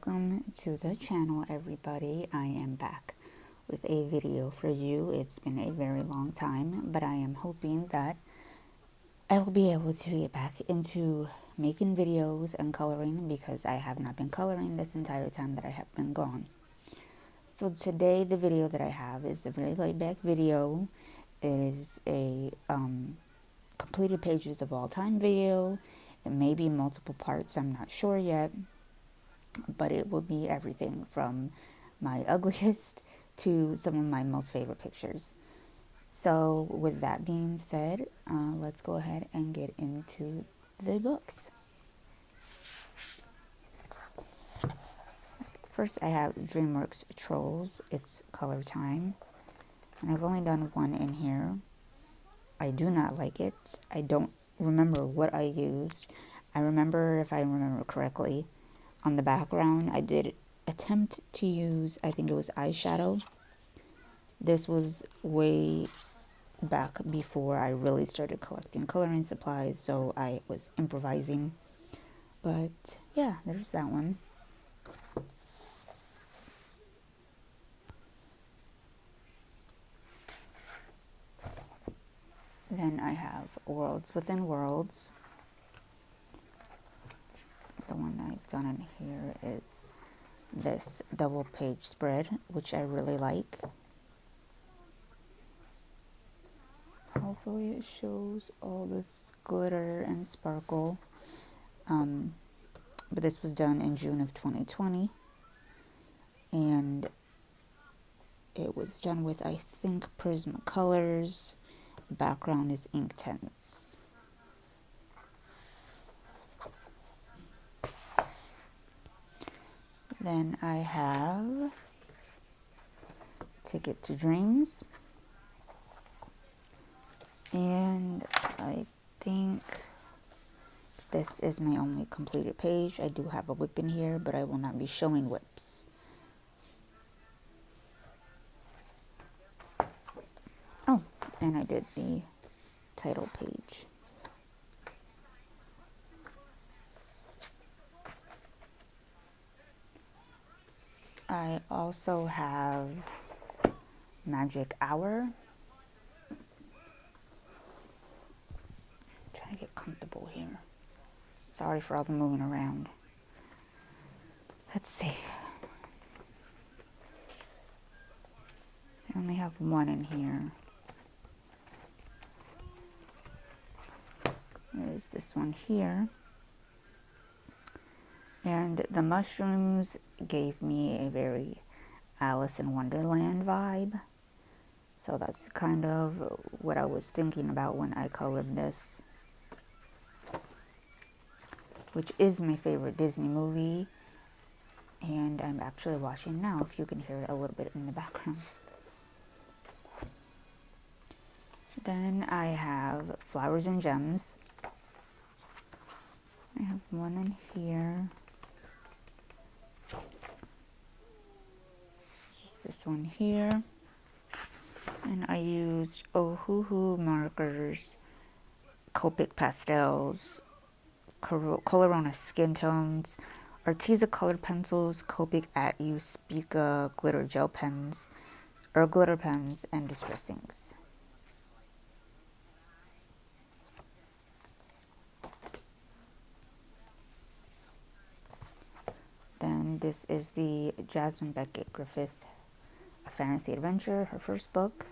welcome to the channel, everybody. I am back with a video for you. It's been a very long time, but I am hoping that I will be able to get back into making videos and coloring, because I have not been coloring this entire time that I have been gone. So today, the video that I have is a very laid back video. It is a completed pages of all time video. It may be multiple parts, I'm not sure yet, but it will be everything from my ugliest to some of my most favorite pictures. So with that being said, let's go ahead and get into the books. First, I have DreamWorks Trolls. It's color time, and I've only done one in here. I do not like it. I don't remember what I used. I remember, if I remember correctly, on the background I did attempt to use, I think it was eyeshadow. This was way back before I really started collecting coloring supplies, so I was improvising. But yeah, there's that one. Then I have Worlds Within Worlds. The one I've done in here is this double page spread, which I really like. Hopefully it shows all this glitter and sparkle. But this was done in June of 2020. And it was done with, I think, Prismacolors. The background is Inktense. Then I have Ticket to Dreams. And I think this is my only completed page. I do have a whip in here, but I will not be showing whips. Oh, and I did the title page. I also have Magic Hour. Trying to get comfortable here. Sorry for all the moving around. Let's see. I only have one in here. There's this one here. And the mushrooms gave me a very Alice in Wonderland vibe. So that's kind of what I was thinking about when I colored this, which is my favorite Disney movie. And I'm actually watching now, if you can hear it a little bit in the background. Then I have Flowers and Gems. I have one in here. Just this one here. And I used Ohuhu markers, Copic pastels, Colorona skin tones, Arteza colored pencils, Copic at You Spica glitter gel pens, or glitter pens, and distress inks. Then this is the Jasmine Beckett Griffith A Fantasy Adventure, her first book.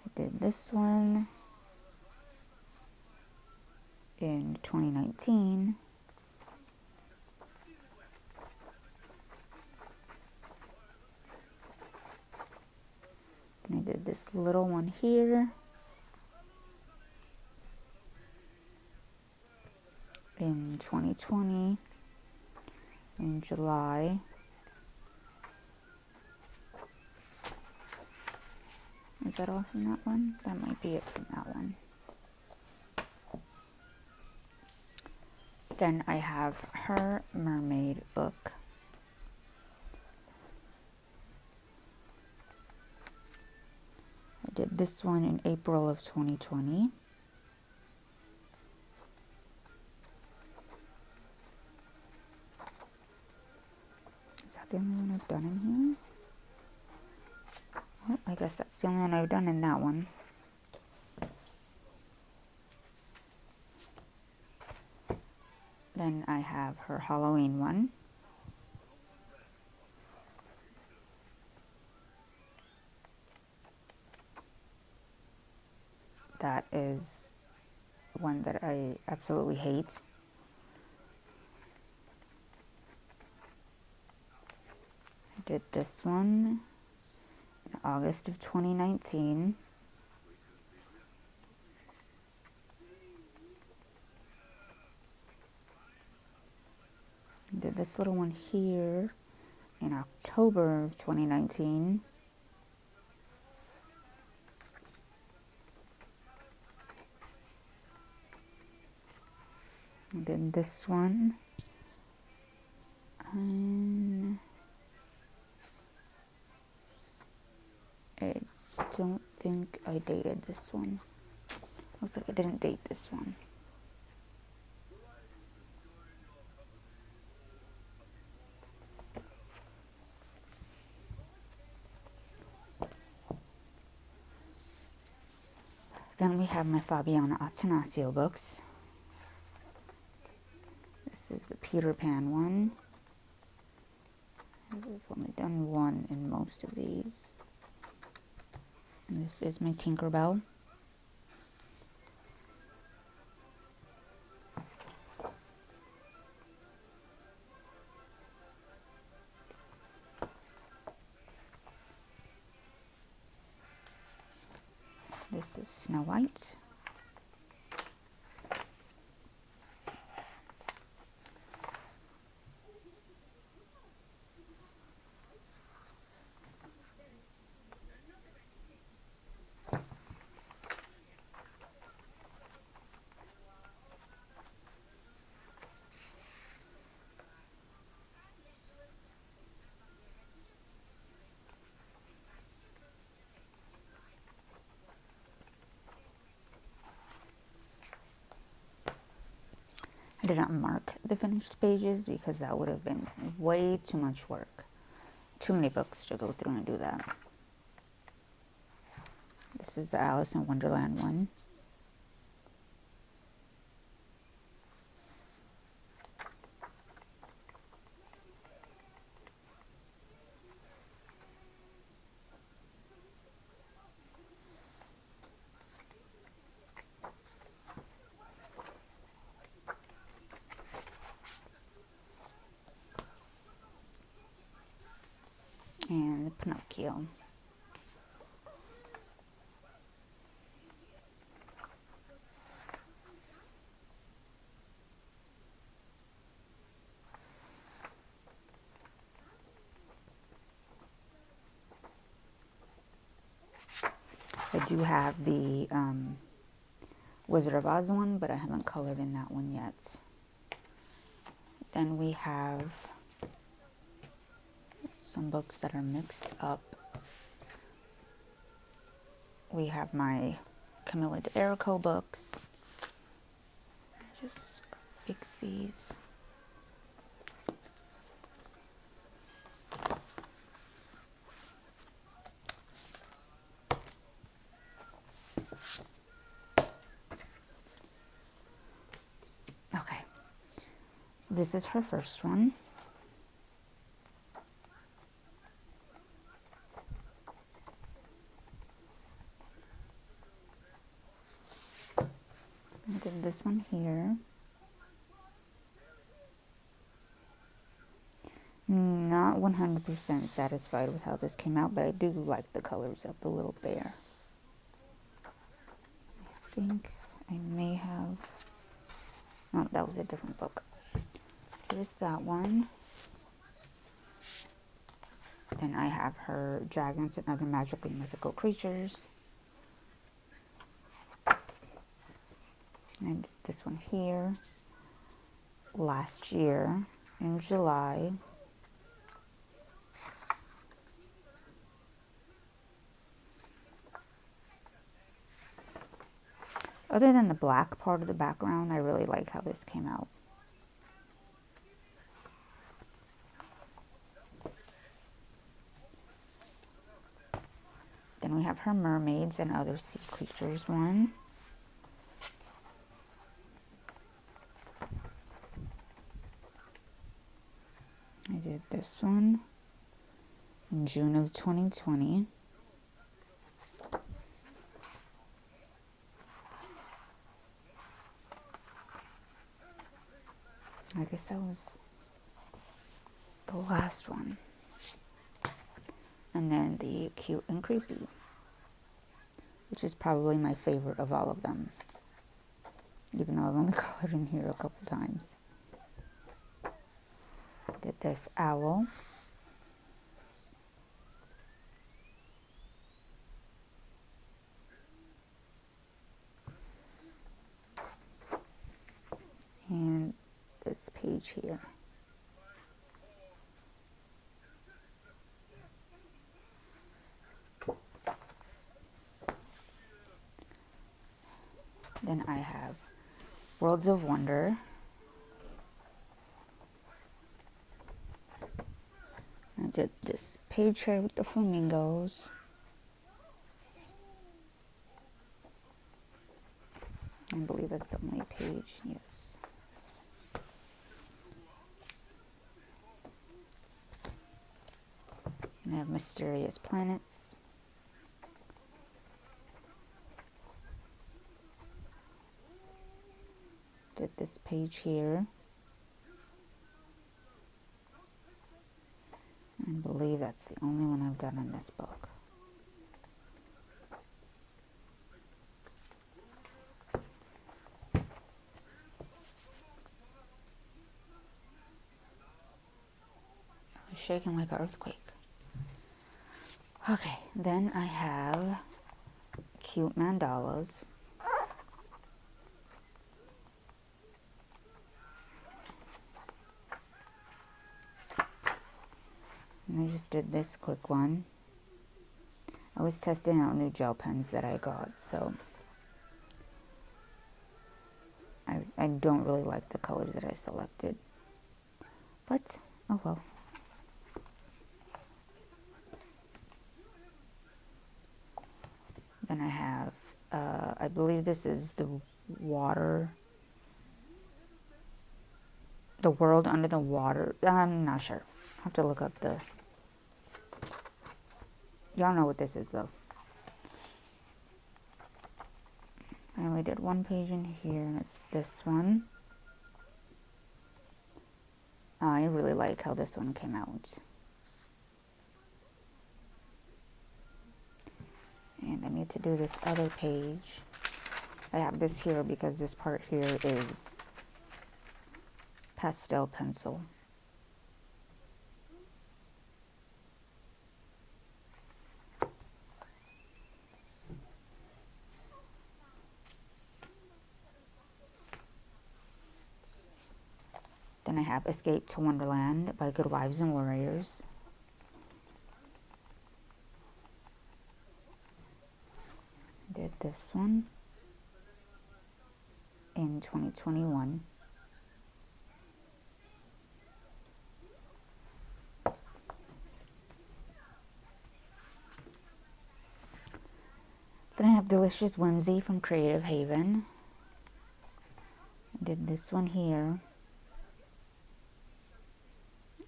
I did this one in 2019. Then I did this little one here in 2020, in July. Is that all from that one? That might be it from that one. Then I have her mermaid book. I did this one in April of 2020. one I've done in here. Oh, I guess that's the only one I've done in that one. Then I have her Halloween one. That is one that I absolutely hate. I did this one in August of 2019. I did this little one here in October of 2019. I did this one. And I don't think I dated this one. Looks like I didn't date this one. Then we have my Fabiana Attanasio books. This is the Peter Pan one. I've only done one in most of these. And this is my Tinkerbell. This is Snow White. I did not mark the finished pages because that would have been way too much work. Too many books to go through and do that. This is the Alice in Wonderland one. And Pinocchio. I do have the Wizard of Oz one, but I haven't colored in that one yet. Then we have some books that are mixed up. We have my Camilla d'Errico books. Just fix these. Okay, so this is her first one. I did this one here. Not 100% satisfied with how this came out, but I do like the colors of the little bear. I think I may have... No, that was a different book. There's that one. Then I have her Dragons and Other Magical and Mythical Creatures. And this one here. Last year in July. Other than the black part of the background, I really like how this came out. have her mermaids and other sea creatures one. I did this one in June of 2020. I guess that was the last one. And then the Cute and Creepy, which is probably my favorite of all of them, even though I've only colored in here a couple times. Did this owl. And this page here. Then I have Worlds of Wonder. I did this page here with the flamingos. I believe that's the only page, yes. And I have Mysterious Planets. Did this page here. I believe that's the only one I've done in this book. It's shaking like an earthquake. Okay, then I have Cute Mandalas. And I just did this quick one. I was testing out new gel pens that I got, so I don't really like the colors that I selected. But, oh well. Then I have, I believe this is the water, the world under the water. I'm not sure. I have to look up the, y'all know what this is though. I only did one page in here, and it's this one. I really like how this one came out. And I need to do this other page. I have this here because this part here is pastel pencil. Then I have Escape to Wonderland by Good Wives and Warriors. Did this one in 2021. Then I have Delicious Whimsy from Creative Haven. I did this one here.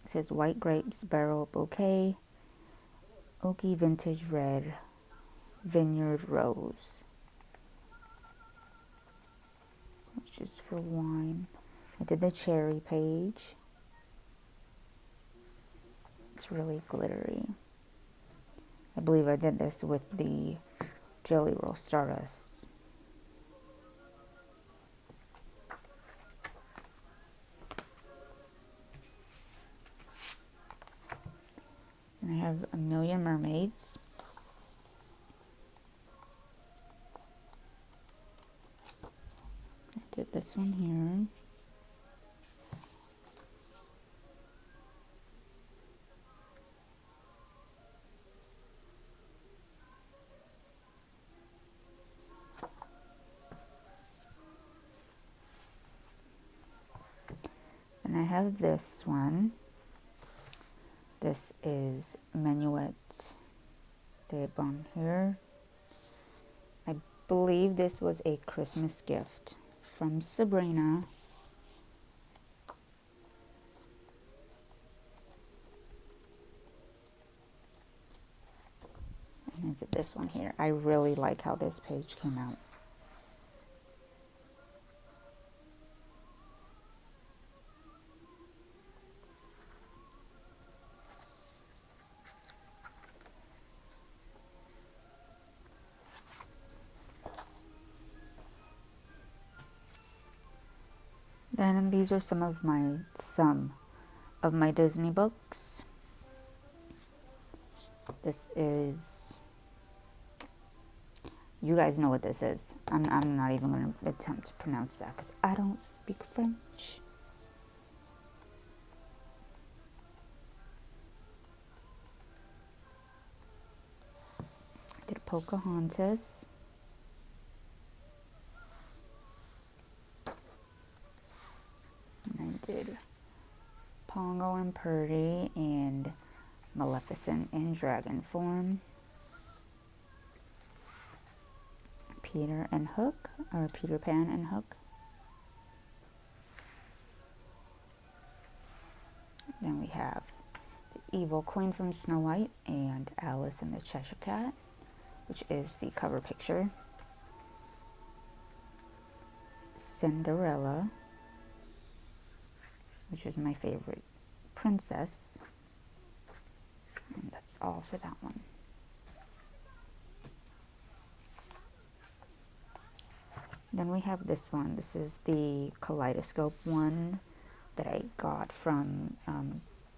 It says White Grapes Barrel Bouquet, Oaky Vintage Red, Vineyard Rose, which is for wine. I did the cherry page. It's really glittery. I believe I did this with the Jelly Roll Stardust. And I have A Million Mermaids. I did this one here. And I have this one. This is Menuet de Bonheur believe this was a Christmas gift from Sabrina. And I did this one here. I really like how this page came out. Then these are some of my Disney books. This is, you guys know what this is. I'm not even going to attempt to pronounce that because I don't speak French. I did Pocahontas. And I did Pongo and Purdy and Maleficent in dragon form. Peter and Hook, or Peter Pan and Hook. Then we have the Evil Queen from Snow White and Alice and the Cheshire Cat, which is the cover picture. Cinderella, which is my favorite princess. And that's all for that one. Then we have this one. This is the Kaleidoscope one that I got from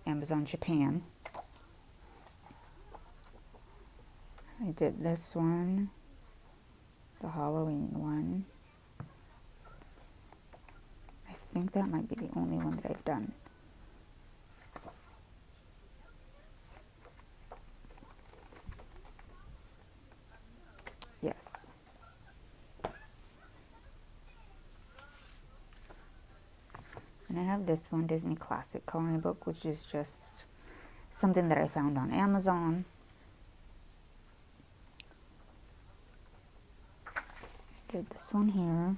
Amazon Japan. I did this one, the Halloween one. I think that might be the only one that I've done. Yes. And I have this one, Disney Classic Coloring Book, which is just something that I found on Amazon. Did this one here.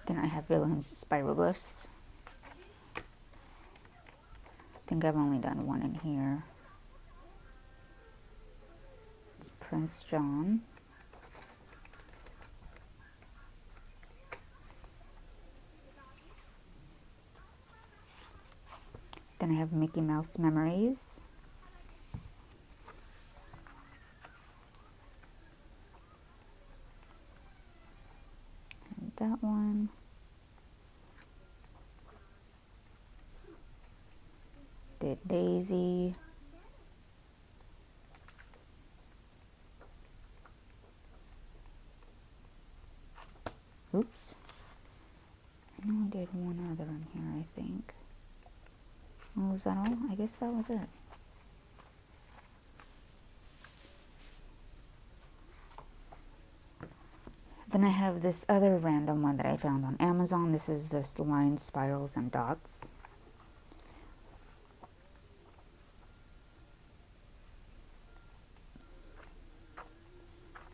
Then I have Villains Spiroglyphs. I think I've only done one in here. It's Prince John. Then I have Mickey Mouse Memories. And that one. Did Daisy. Oops. I know I did one other in here, I think. Oh, was that all? I guess that was it. Then I have this other random one that I found on Amazon. This is this Lines, Spirals, and Dots.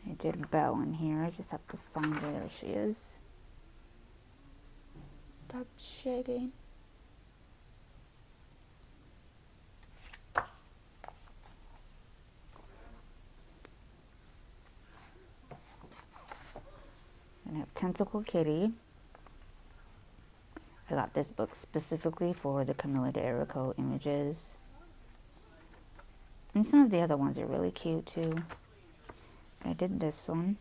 I did Belle in here. I just have to find her. There she is. Stop shaking. And I have Tentacle Kitty. I got this book specifically for the Camilla d'Errico images. And some of the other ones are really cute too. I did this one.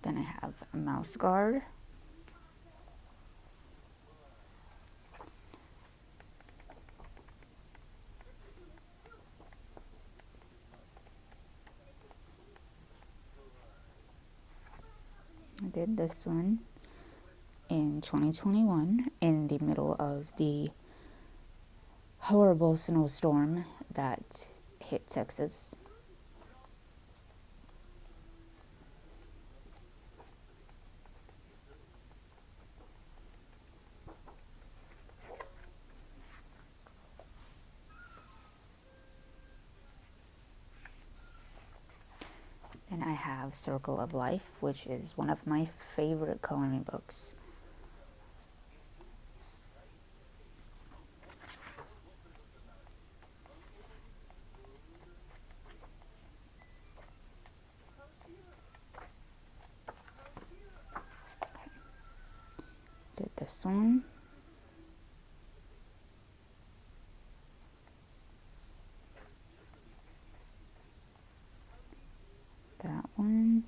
Then I have a Mouse Guard. did this one in 2021 in the middle of the horrible snowstorm that hit Texas. And I have Circle of Life, which is one of my favorite coloring books. Did this one. That one.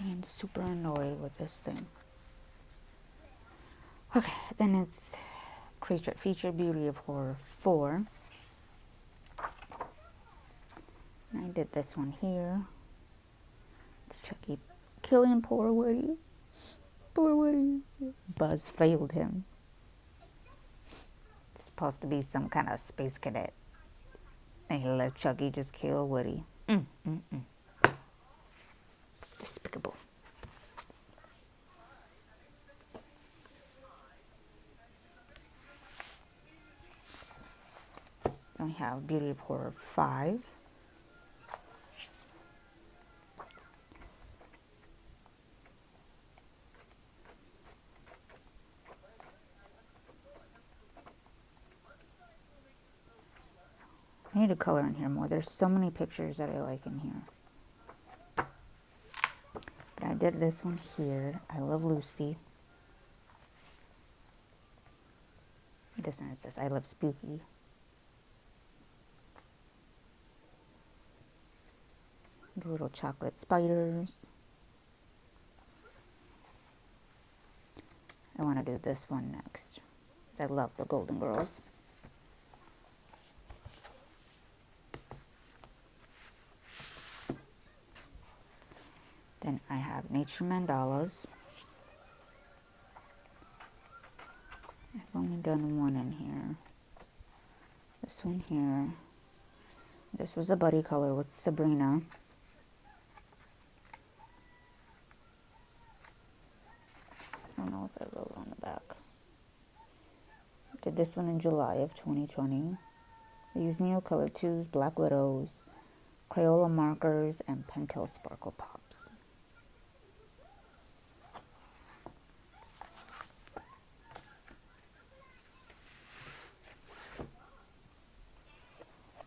And super annoyed with this thing. Okay, then it's Creature Feature Beauty of Horror 4. And I did this one here. It's Chucky killing poor Woody. Poor Woody. Buzz failed him. It's supposed to be some kind of space cadet. And he let Chucky just kill Woody. Despicable. Then we have Beauty of Horror 5. I need to color in here more. There's so many pictures that I like in here. But I did this one here. I Love Lucy. This one says I Love Spooky. The little chocolate spiders. I want to do this one next. I love the Golden Girls. Then I have Nature Mandalas. I've only done one in here. This one here. This was a buddy color with Sabrina. I don't know if I wrote on the back. Did this one in July of 2020. I used Neocolor 2s, Black Widows, Crayola markers, and Pentel Sparkle Pops.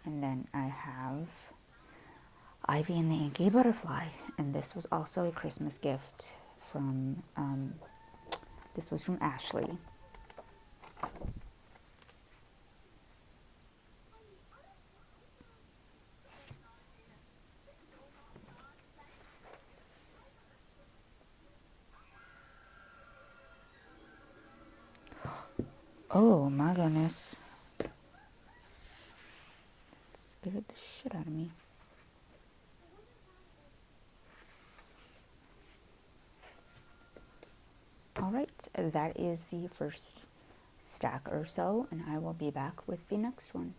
And then I have Ivy and the Inky Butterfly. And this was also a Christmas gift from, this was from Ashley. Oh my goodness. It scared the shit out of me. Alright, that is the first stack or so, and I will be back with the next one.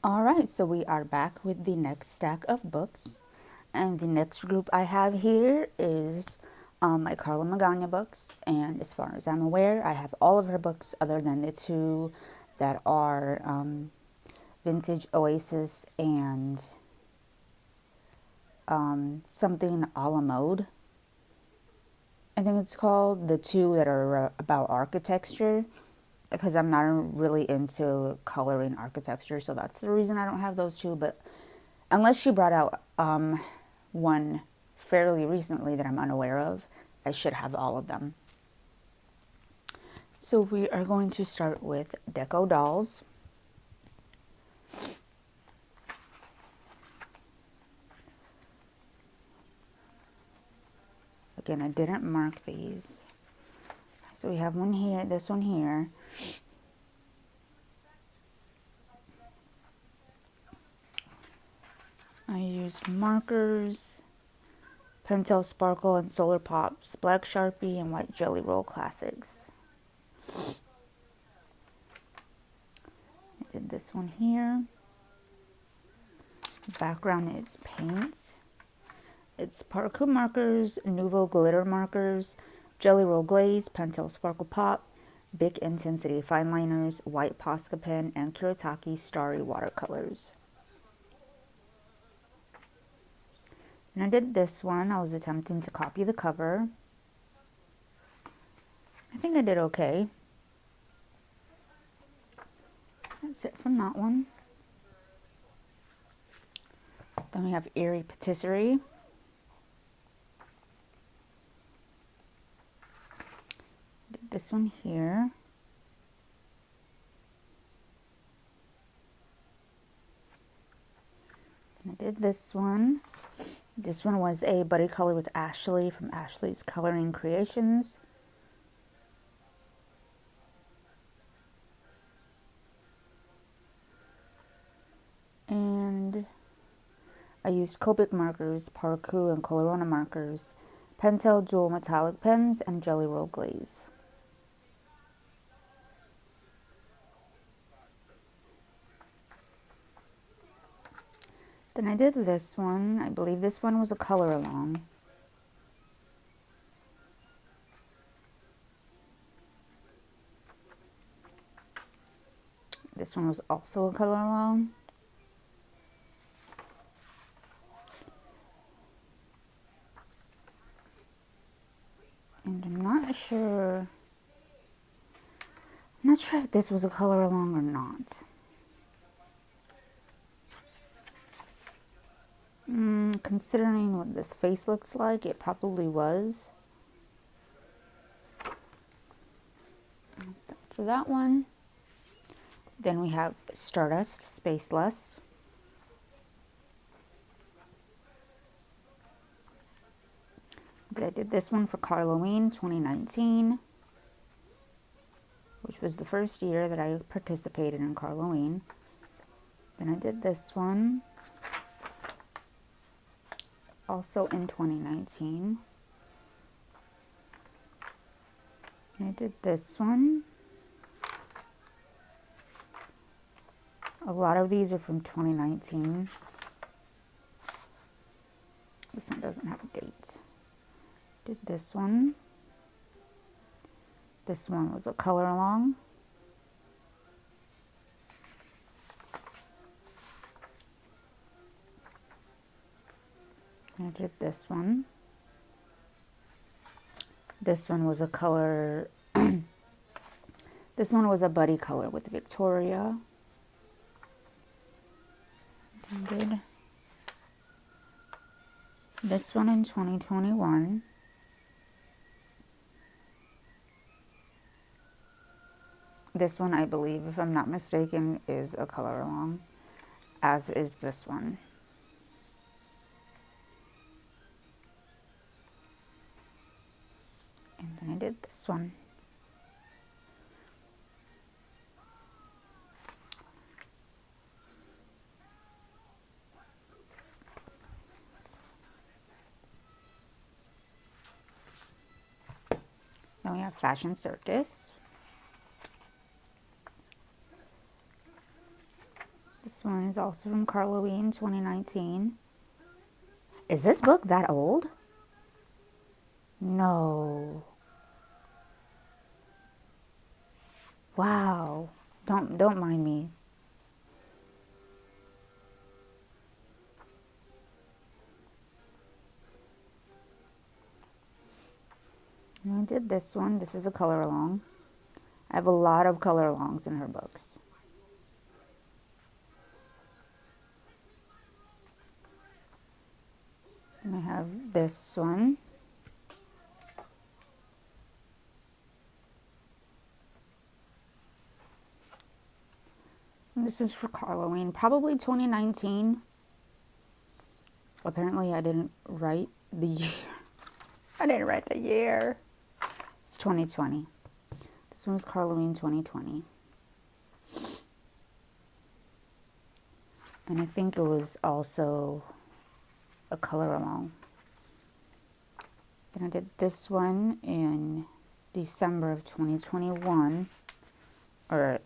Alright, so we are back with the next stack of books. And the next group I have here is my Carla Magana books. And as far as I'm aware, I have all of her books other than the two that are Vintage Oasis and something a la mode. I think it's called, the two that are about architecture, because I'm not really into coloring architecture, so that's the reason I don't have those two. But unless she brought out one fairly recently that I'm unaware of, I should have all of them. So we are going to start with Deco Dolls. Again, I didn't mark these. So we have one here, this one here. I used markers, Pentel Sparkle and Solar Pops, Black Sharpie, and White Jelly Roll Classics. I did this one here. The background is paint. It's Parku markers, Nuvo glitter markers, Jelly Roll Glaze, Pentel Sparkle Pop, Bic Intensity fine liners, White Posca pen, and Kuretake Starry watercolors. And I did this one. I was attempting to copy the cover. I think I did okay. That's it from that one. Then we have Eerie Patisserie. Did this one here. And I did this one. This one was a buddy color with Ashley from Ashley's Coloring Creations. And I used Copic markers, Parku and Colorona markers, Pentel dual metallic pens, and Jelly Roll Glaze. Then I did this one. I believe this one was a color along. This one was also a color along. And I'm not sure if this was a color along or not. Considering what this face looks like, it probably was. That's that for that one. Then we have Stardust Space Lust. I did this one for Carloween 2019, which was the first year that I participated in Carloween. Then I did this one, also in 2019. And I did this one. A lot of these are from 2019. This one doesn't have a date. Did this one. This one was a color along. I did this one. This one was a color. This one was a buddy color with Victoria. I did this one in 2021. This one, I believe, if I'm not mistaken, is a color along, as is this one. And then I did this one. Then we have Fashion Circus. This one is also from Carloween 2019. Is this book that old? No. Wow. Don't mind me. I did this one. This is a color along. I have a lot of color alongs in her books. And I have this one. And this is for Carloween, probably 2019. Apparently I didn't write the year. I didn't write the year. It's 2020. This one is Carloween 2020. And I think it was also a color along. Then I did this one in December of 2021, or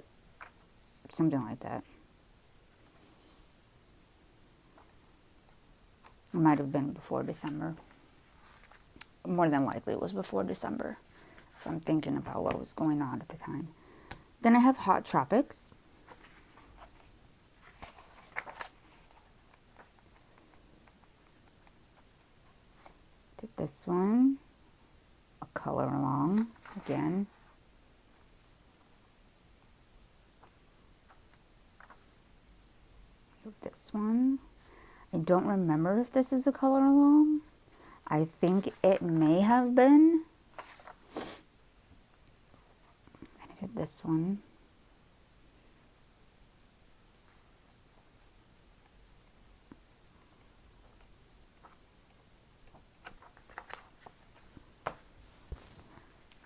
something like that. It might have been before December. More than likely it was before December, if I'm thinking about what was going on at the time. Then I have Hot Tropics. Did this one, a color along again. This one, I don't remember if this is a color along. I think it may have been. I did this one.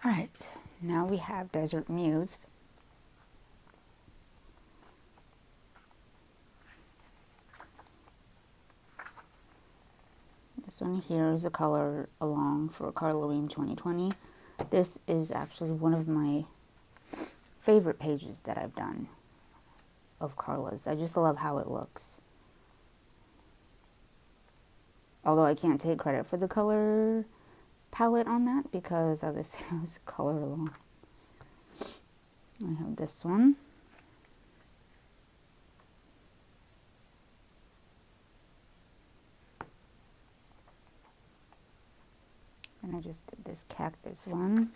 All right, now we have Desert Muse. This one here is a color along for Carloween 2020. This is actually one of my favorite pages that I've done of Carla's. I just love how it looks. Although I can't take credit for the color palette on that because, as I said, it was a color along. I have this one. And I just did this cactus one.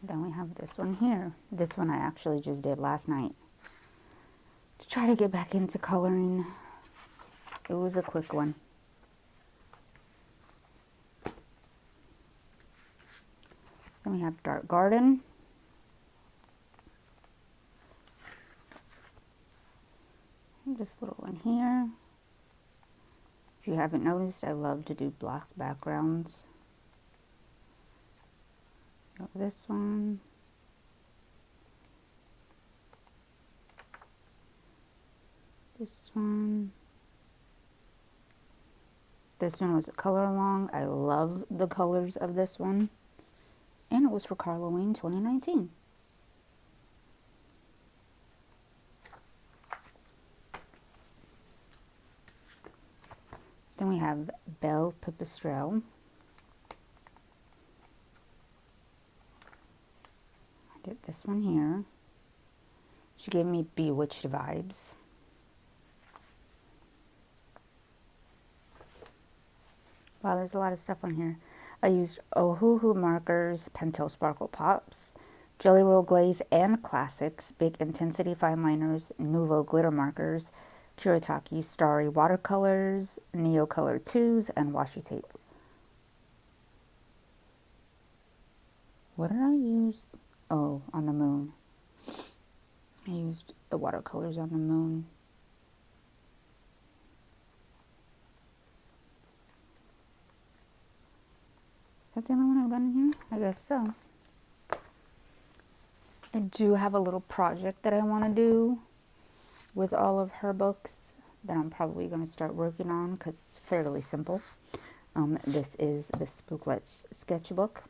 Then we have this one here. This one I actually just did last night to try to get back into coloring. It was a quick one. Then we have Dark Garden. And this little one here. If you haven't noticed, I love to do black backgrounds. This one. This one. This one was a color along. I love the colors of this one. And it was for Carloween 2019. Then we have Belle Pipistrelle. I did this one here. She gave me Bewitched vibes. Wow, there's a lot of stuff on here. I used Ohuhu markers, Pentel Sparkle Pops, Jelly Roll Glaze and Classics, Big Intensity Fine Liners, Nuvo Glitter Markers, Kuretake Starry Watercolors, Neo Color 2s, and washi tape. What did I use? Oh, on the moon. I used the watercolors on the moon. Is that the only one I've done in here? I guess so. I do have a little project that I want to do with all of her books that I'm probably going to start working on because it's fairly simple. This is the Spooklets sketchbook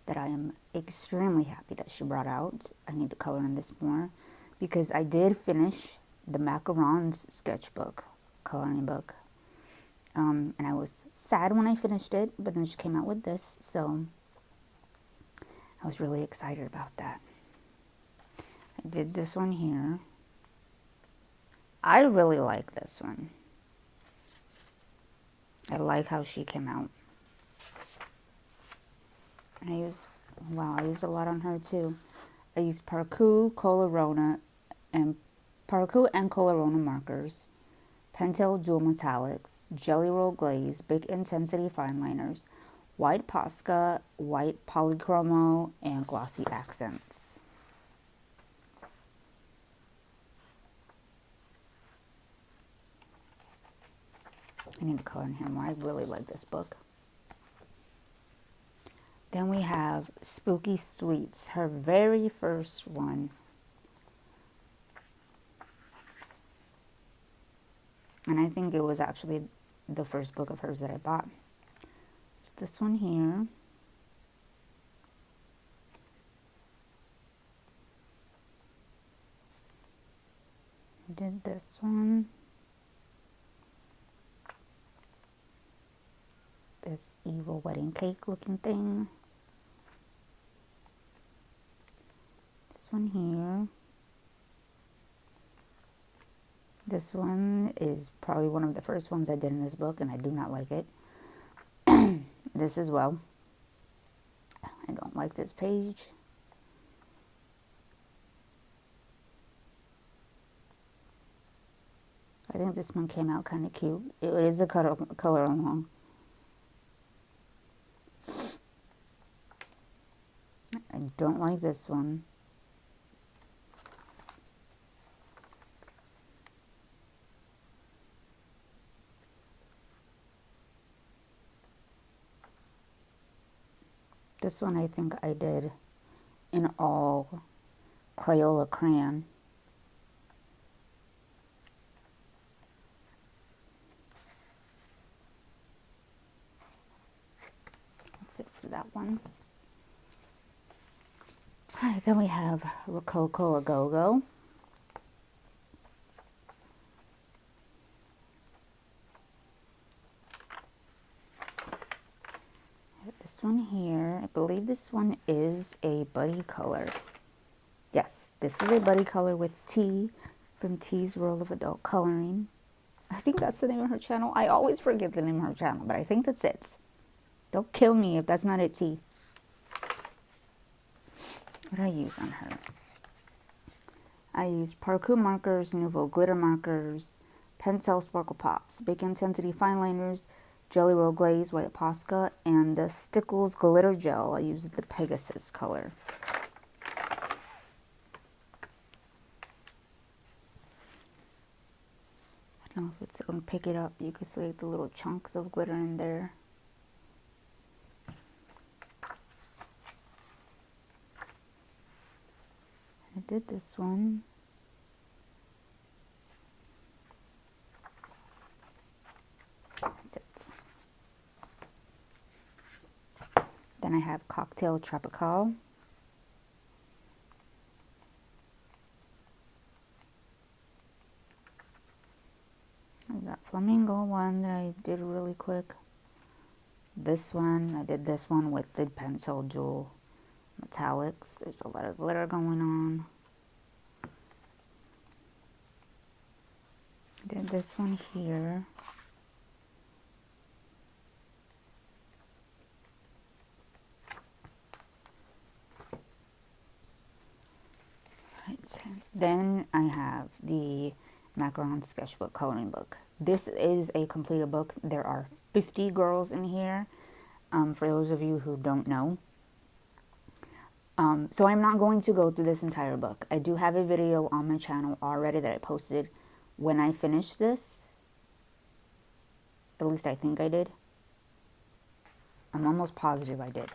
that I am extremely happy that she brought out. I need to color in this more. because I did finish the Macarons sketchbook, coloring book. And I was sad when I finished it, but then she came out with this, so I was really excited about that. I did this one here. I really like this one. I like how she came out. And I used a lot on her too. I used Parakou, Colorona, and Parakou and Colorona markers, Pentel Dual Metallics, Jelly Roll Glaze, Big Intensity Fine Liners, White Posca, White Polychromo, and Glossy Accents. I need to color in here more. I really like this book. Then we have Spooky Sweets, her very first one. And I think it was actually the first book of hers that I bought. There's this one here. I did this one. This evil wedding cake looking thing. This one here. This one is probably one of the first ones I did in this book, and I do not like it. This as well. I don't like this page. I think this one came out kind of cute. It is a color along. I don't like this one. This one I think I did in all Crayola crayon. That's it for that one. Alright, then we have Rococo A Go-Go. This one here, I believe this one is a buddy color. Yes, this is a buddy color with T from T's World of Adult Coloring. I think that's the name of her channel. I always forget the name of her channel, but I think that's it. Don't kill me if that's not it, T. What did I use on her? I used Parakou markers, Nouveau glitter markers, Pentel Sparkle Pops, Big Intensity Fine Liners, Jelly Roll Glaze, White Posca, and the Stickles Glitter Gel. I used the Pegasus color. I don't know if it's going to pick it up. You can see the little chunks of glitter in there. I did this one. That's it. Then I have Cocktail Tropical. I got Flamingo one that I did really quick. This one, I did this one with the Pentel Dual Metallics. There's a lot of glitter going on. I did this one here. Then I have the Macaron Sketchbook Coloring Book. This is a completed book. There are 50 girls in here, for those of you who don't know. So I'm not going to go through this entire book. I do have a video on my channel already that I posted when I finished this. At least I think I did. I'm almost positive I did.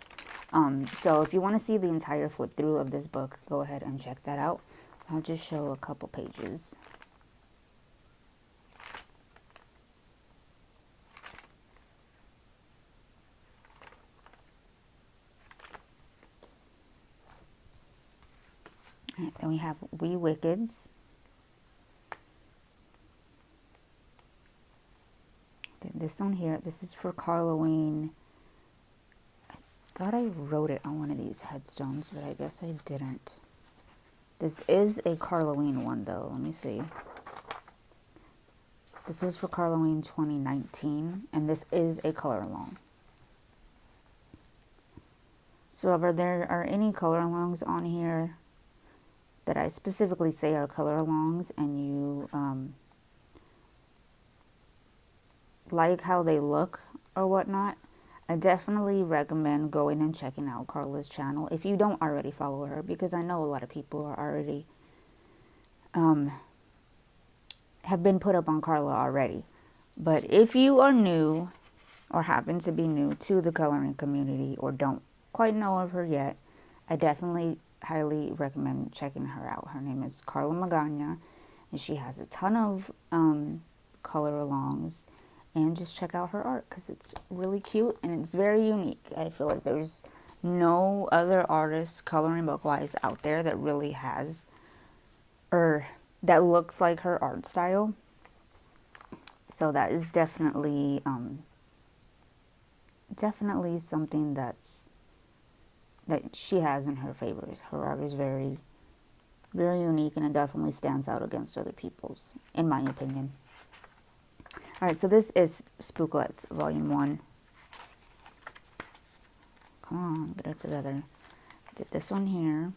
So if you want to see the entire flip through of this book, go ahead and check that out. I'll just show a couple pages. Alright, Then we have We Wickeds. Then this one here, this is for Carloween. I thought I wrote it on one of these headstones, but I guess I didn't. This is a Carloween one though. Let me see. This is for Carloween 2019, and this is a color along. So if there are any color alongs on here that I specifically say are color alongs, and you like how they look or whatnot, I definitely recommend going and checking out Carla's channel if you don't already follow her, because I know a lot of people are already have been put up on Carla already. But if you are new or happen to be new to the coloring community or don't quite know of her yet, I definitely highly recommend checking her out. Her name is Carla Magana, and she has a ton of color alongs, and just check out her art because it's really cute and it's very unique. I feel like there's no other artist coloring book wise out there that really has, or that looks like her art style. So that is definitely definitely something that she has in her favor. Her art is very, very unique, and it definitely stands out against other people's, in my opinion. All right, so this is Spooklets Volume 1. Come on, get it together. Did this one here.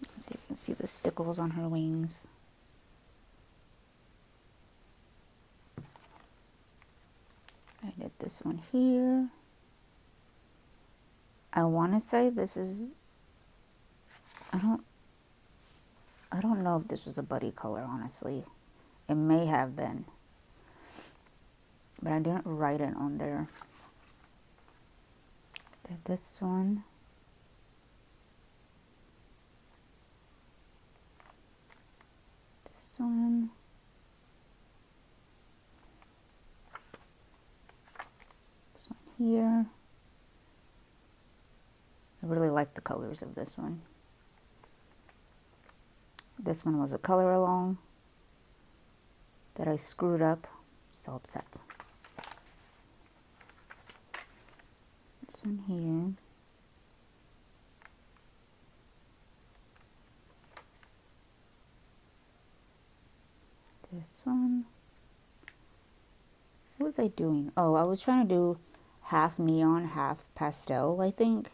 Let's see if you can see the stickles on her wings. I did this one here. I want to say this is, I don't know if this was a buddy color, honestly. It may have been, but I didn't write it on there. Did this one. This one. This one here. I really like the colors of this one. This one was a color along that I screwed up. So upset. This one here. This one. What was I doing? Oh, I was trying to do half neon, half pastel, I think.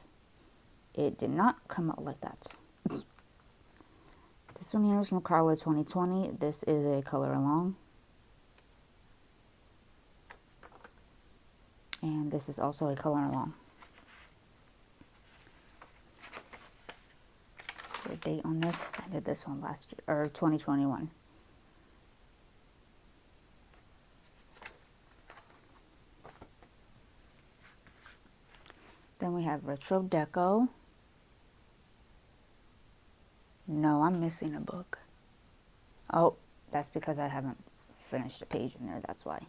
It did not come out like that. This one here is from Carla 2020. This is a color along. And this is also a color along. The date on this, I did this one last year, or 2021. Then we have Retro Deco. No, I'm missing a book. Oh, that's because I haven't finished a page in there, that's why.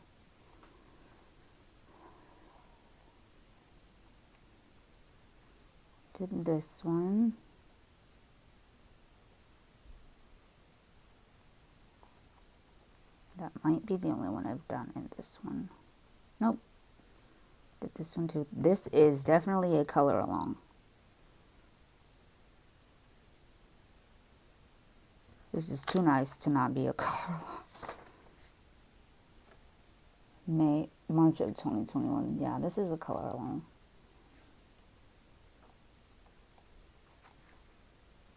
Did this one. That might be the only one I've done in this one. Nope. Did this one too. This is definitely a color along. This is too nice to not be a color along. March of 2021. Yeah, this is a color along.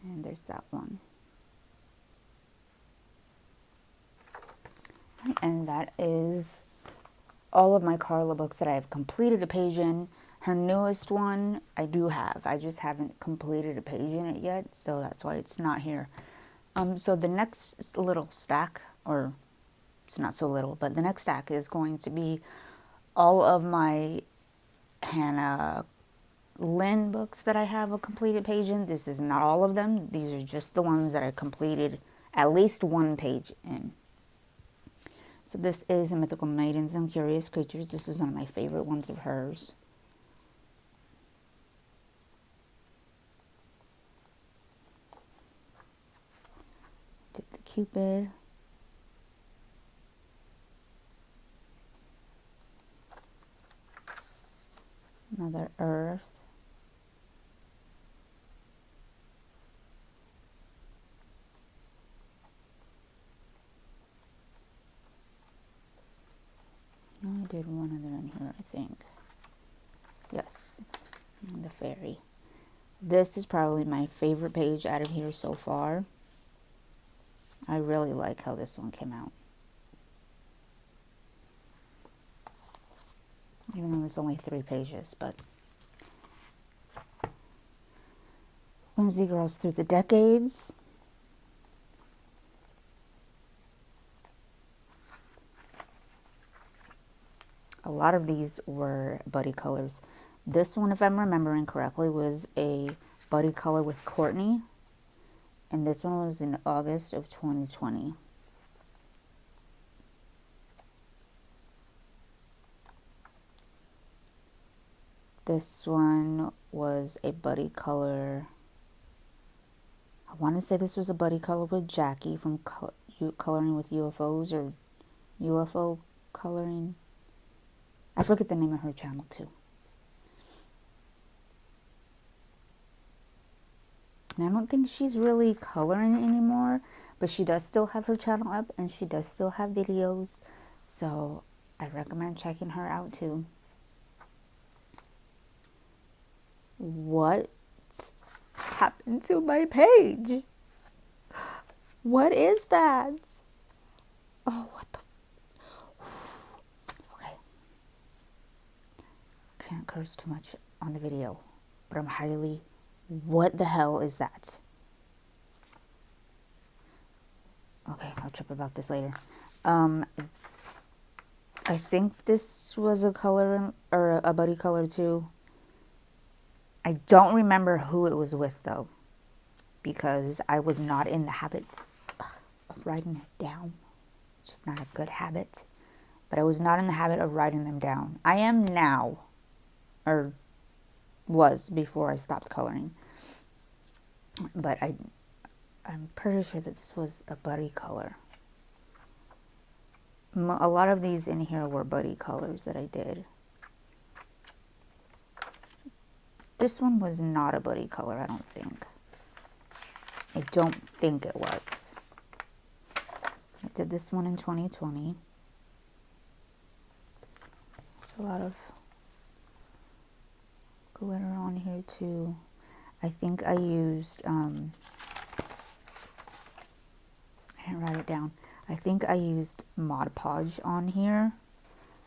And there's that one. And that is all of my Carla books that I have completed a page in. Her newest one, I do have. I just haven't completed a page in it yet, so that's why it's not here. So the next little stack, or it's not so little, but the next stack is going to be all of my Hannah Lynn books that I have a completed page in. This is not all of them. These are just the ones that I completed at least one page in. So this is A Mythical Maidens and Curious Creatures. This is one of my favorite ones of hers. Cupid. Mother Earth. No, I did one other in here, I think. Yes, and the fairy. This is probably my favorite page out of here so far. I really like how this one came out. Even though it's only 3 pages, but Whimsy Girls Through the Decades. A lot of these were buddy colors. This one, if I'm remembering correctly, was a buddy color with Courtney. And this one was in August of 2020. This one was a buddy color. I want to say this was a buddy color with Jackie from Coloring with UFOs or UFO Coloring. I forget the name of her channel too. And I don't think she's really coloring anymore, but she does still have her channel up and she does still have videos. So I recommend checking her out too. What happened to my page? What is that? Oh, what the? Okay. Can't curse too much on the video, but I'm highly... What the hell is that? Okay, I'll trip about this later. I think this was a color or a buddy color too. I don't remember who it was with though, because I was not in the habit of writing it down. It's just not a good habit. But I was not in the habit of writing them down. I am now, or was before I stopped coloring. But I'm pretty sure that this was a buddy color. A lot of these in here were buddy colors that I did. This one was not a buddy color, I don't think. I don't think it was. I did this one in 2020. There's a lot of glitter on here too. I think I used, I didn't write it down. I think I used Mod Podge on here.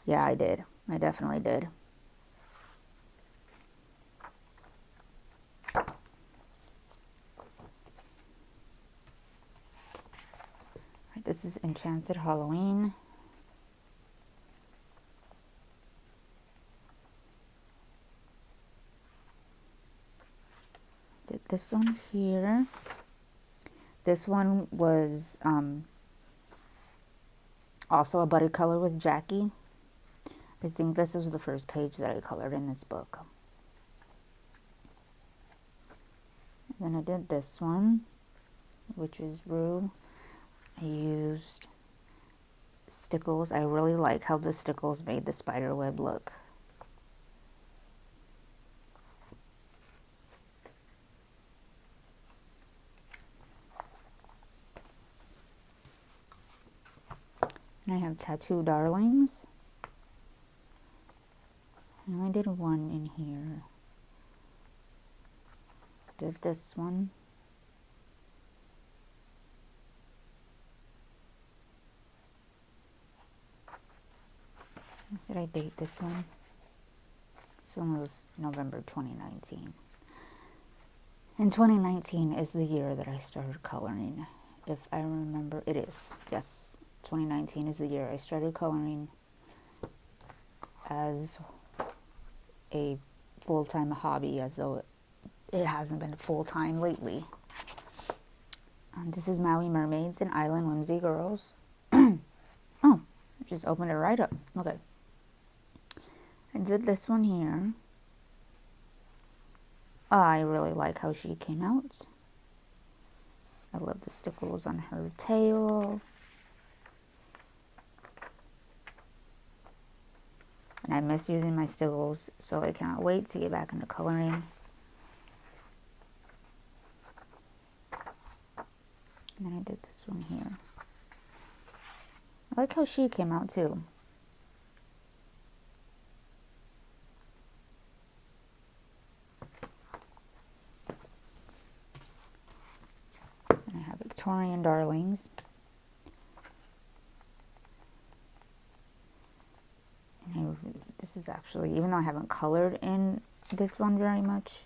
Yeah, I did. I definitely did. Right, this is Enchanted Halloween. Did this one here. This one was also a buddy color with Jackie. I think this is the first page that I colored in this book. And then I did this one, which is Rue. I used stickles. I really like how the stickles made the spider web look. And I have Tattoo Darlings. I only did one in here. Did this one. Did I date this one? This one was November 2019. And 2019 is the year that I started coloring. If I remember, it is. Yes, 2019 is the year I started coloring as a full-time hobby, as though it hasn't been full-time lately. And this is Maui Mermaids and Island Whimsy Girls. Oh, just opened it right up. Okay. I did this one here. I really like how she came out. I love the stickles on her tail. And I miss using my stickles, so I cannot wait to get back into coloring. And then I did this one here. I like how she came out too. And I have Victorian Darlings. And this is actually, even though I haven't colored in this one very much,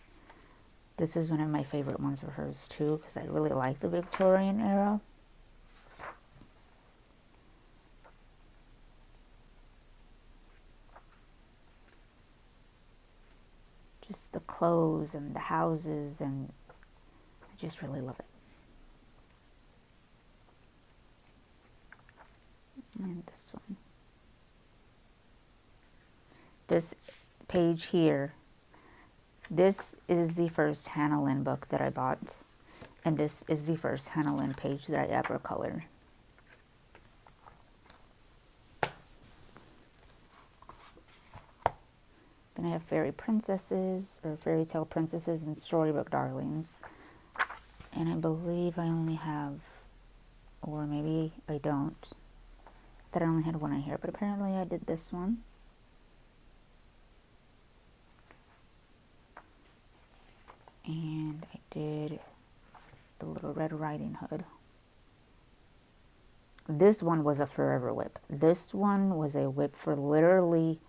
this is one of my favorite ones of hers too, because I really like the Victorian era. Just the clothes and the houses, and I just really love it. And this one. This page here, this is the first Hannah Lynn book that I bought. And this is the first Hannah Lynn page that I ever colored. Then I have Fairy Princesses, or Fairy Tale Princesses and Storybook Darlings. And I believe I only have, or maybe I don't, that I only had one in here. But apparently I did this one. And I did the Little Red Riding Hood. This one was a forever whip. This one was a whip for literally,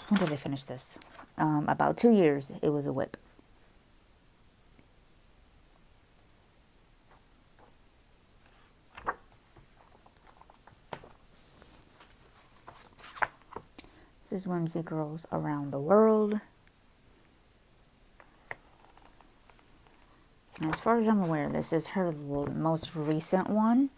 when did I finish this? About 2 years, it was a whip. This is Whimsy Girls Around the World. And as far as I'm aware, this is her most recent one.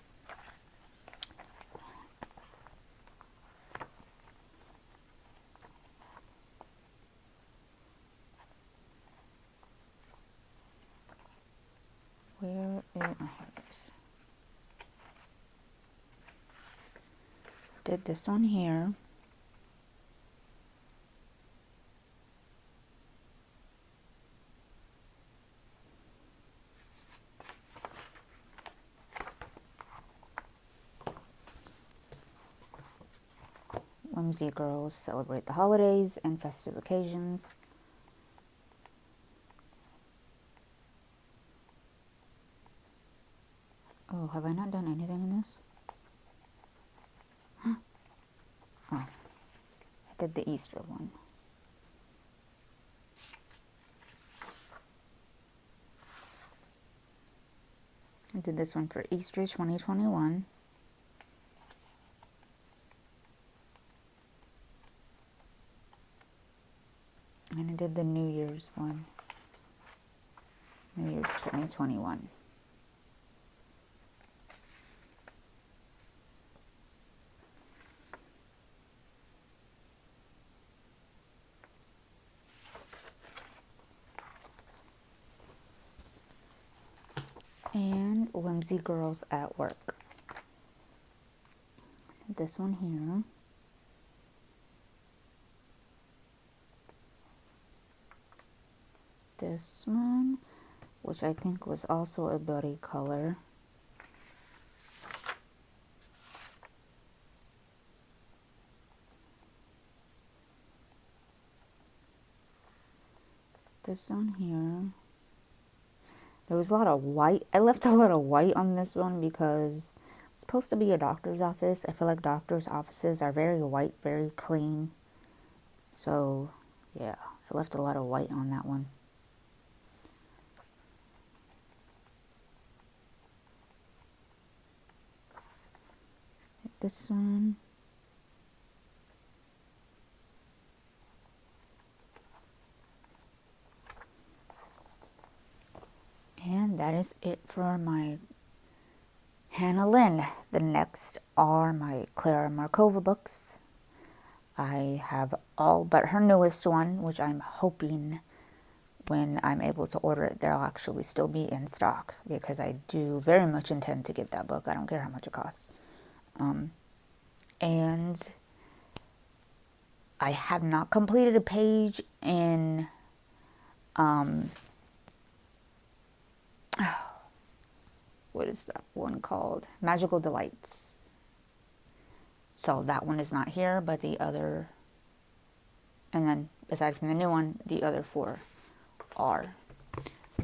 Where is, oh, here it is. Did this one here. Whimsy Girls Celebrate the Holidays and Festive Occasions. Oh, have I not done anything in this? Huh? Oh, I did the Easter one. I did this one for Easter 2021. And I did the New Year's one. New Year's 2021. And Whimsy Girls at Work. This one here. This one, which I think was also a buddy color. This one here. There was a lot of white. I left a lot of white on this one because it's supposed to be a doctor's office. I feel like doctor's offices are very white, very clean. So, yeah, I left a lot of white on that one. This one. And that is it for my Hannah Lynn. The next are my Clara Markova books. I have all but her newest one, which I'm hoping when I'm able to order it, they'll actually still be in stock, because I do very much intend to get that book. I don't care how much it costs. And I have not completed a page in what is that one called? Magical Delights. So that one is not here, but the other, and then aside from the new one, the other 4 are.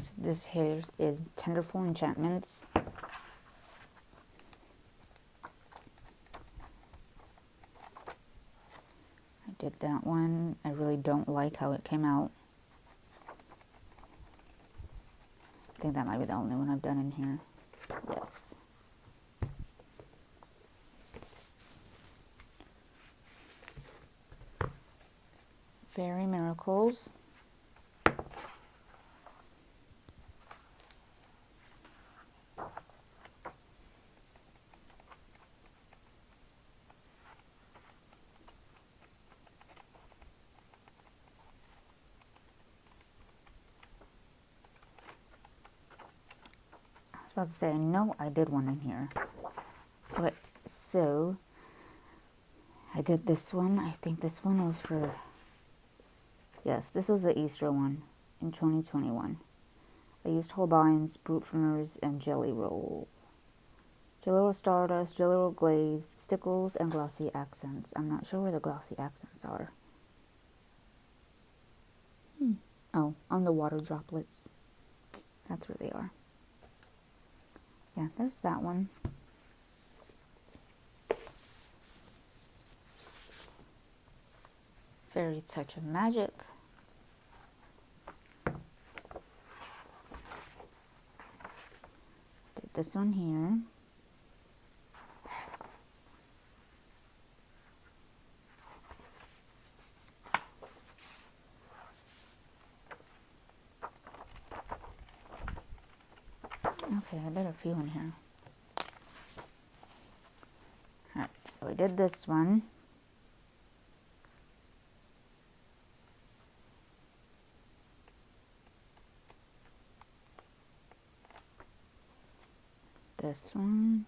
So this here is Tenderful Enchantments. I did that one. I really don't like how it came out. I think that might be the only one I've done in here. Yes. Fairy Miracles. I was about to say, I know I did one in here. But, so, I did this one. I think this one was for, yes, this was the Easter one in 2021. I used Holbein's, Brute Fingers, and Jelly Roll. Jelly Roll Stardust, Jelly Roll Glaze, Stickles, and Glossy Accents. I'm not sure where the glossy accents are. Oh, on the water droplets. That's where they are. Yeah, there's that one. Fairy Touch of Magic. Did this one here. Okay, I did a few in here. Alright, so I did this one. This one.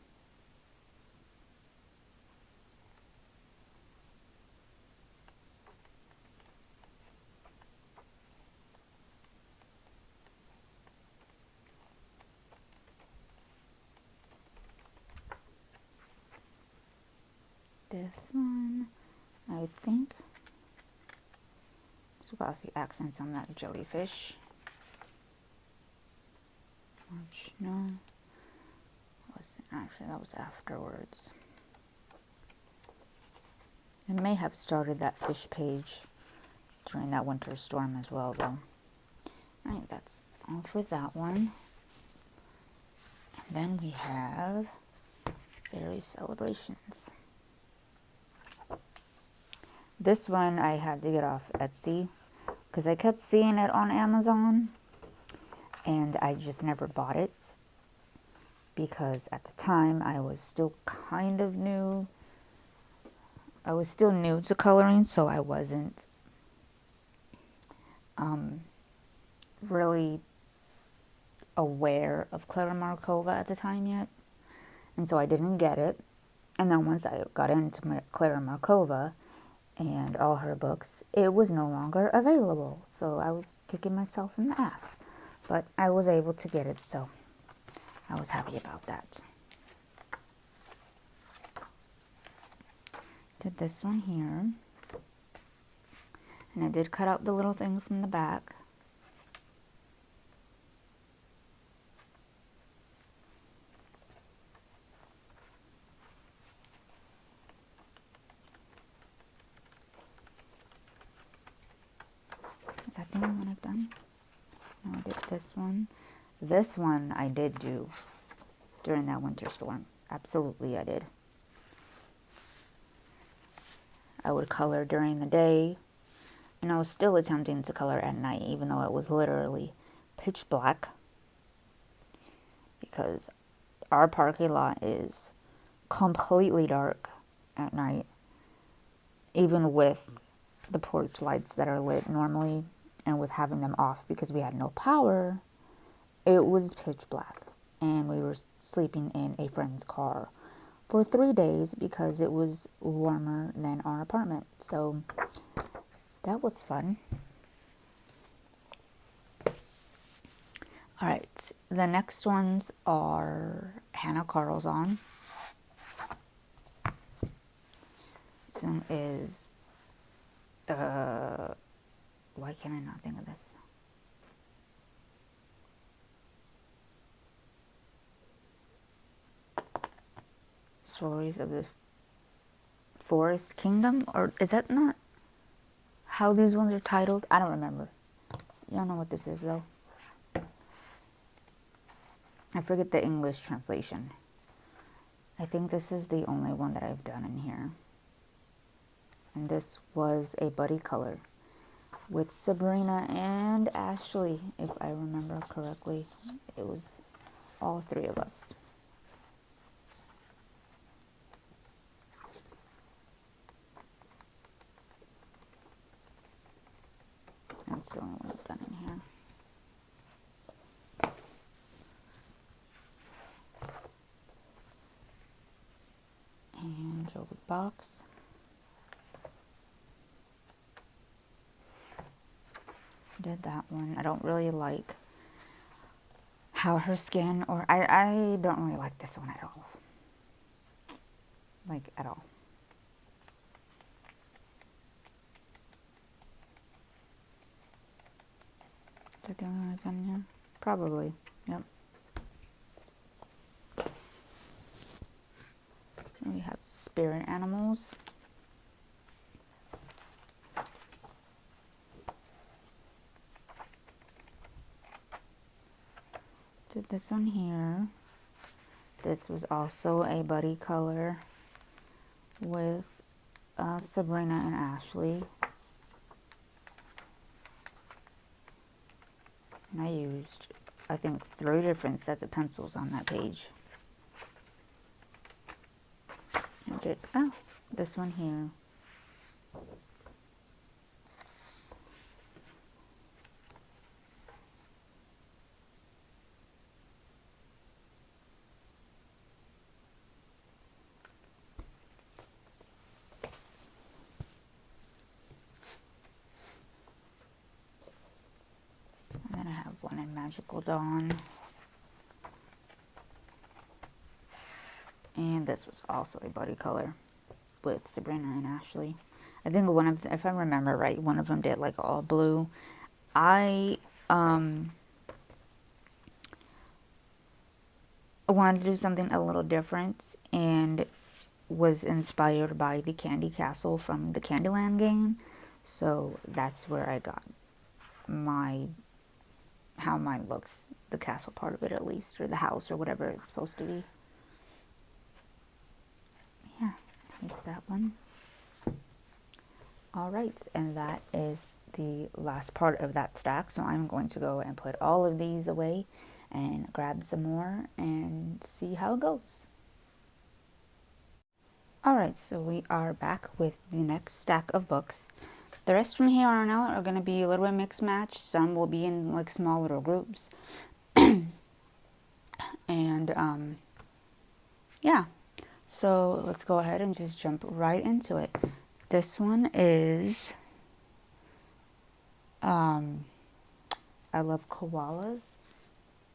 This one, I think. There's glossy accents on that jellyfish. March, no. Actually, that was afterwards. I may have started that fish page during that winter storm as well, though. Alright, that's all for that one. And then we have Fairy Celebrations. This one I had to get off Etsy because I kept seeing it on Amazon and I just never bought it because at the time I was still kind of new. I was still new to coloring, so I wasn't really aware of Clara Markova at the time yet, and so I didn't get it. And then once I got into Clara Markova and all her books, it was no longer available, so I was kicking myself in the ass, but I was able to get it, so I was happy about that. Did this one here, and I did cut out the little thing from the back. Is that the only one I've done? No, I did this one. This one I did do during that winter storm. Absolutely, I did. I would color during the day, and I was still attempting to color at night, even though it was literally pitch black, because our parking lot is completely dark at night, even with the porch lights that are lit normally and with having them off because we had no power, it was pitch black. And we were sleeping in a friend's car for 3 days because it was warmer than our apartment. So that was fun. All right, the next ones are Hannah Carlzon. This one is, why can I not think of this? Stories of the Forest Kingdom? Or is that not how these ones are titled? I don't remember. You don't know what this is, though. I forget the English translation. I think this is the only one that I've done in here. And this was a buddy color with Sabrina and Ashley, if I remember correctly. It was all three of us. That's the only one I've done in here. And Joe Box. Did that one. I don't really like how her skin, or I don't really like this one at all. Like, at all. Is that the only one I've done here? Probably. Yep. We have spirit animals. Did this one here. This was also a buddy color with Sabrina and Ashley. And I used, I think, 3 different sets of pencils on that page. I did, this one here. And then I have one in Magical Dawn. And this was also a buddy color with Sabrina and Ashley. I think one of them, if I remember right, one of them did like all blue. I wanted to do something a little different and was inspired by the Candy Castle from the Candyland game. So that's where I got how mine looks, the castle part of it at least, or the house or whatever it's supposed to be. Yeah, here's that one. All right, and that is the last part of that stack. So I'm going to go and put all of these away and grab some more and see how it goes. All right, so we are back with the next stack of books. The rest from here on out are going to be a little bit mixed match. Some will be in like small little groups. And yeah, so let's go ahead and just jump right into it. This one is I love koalas,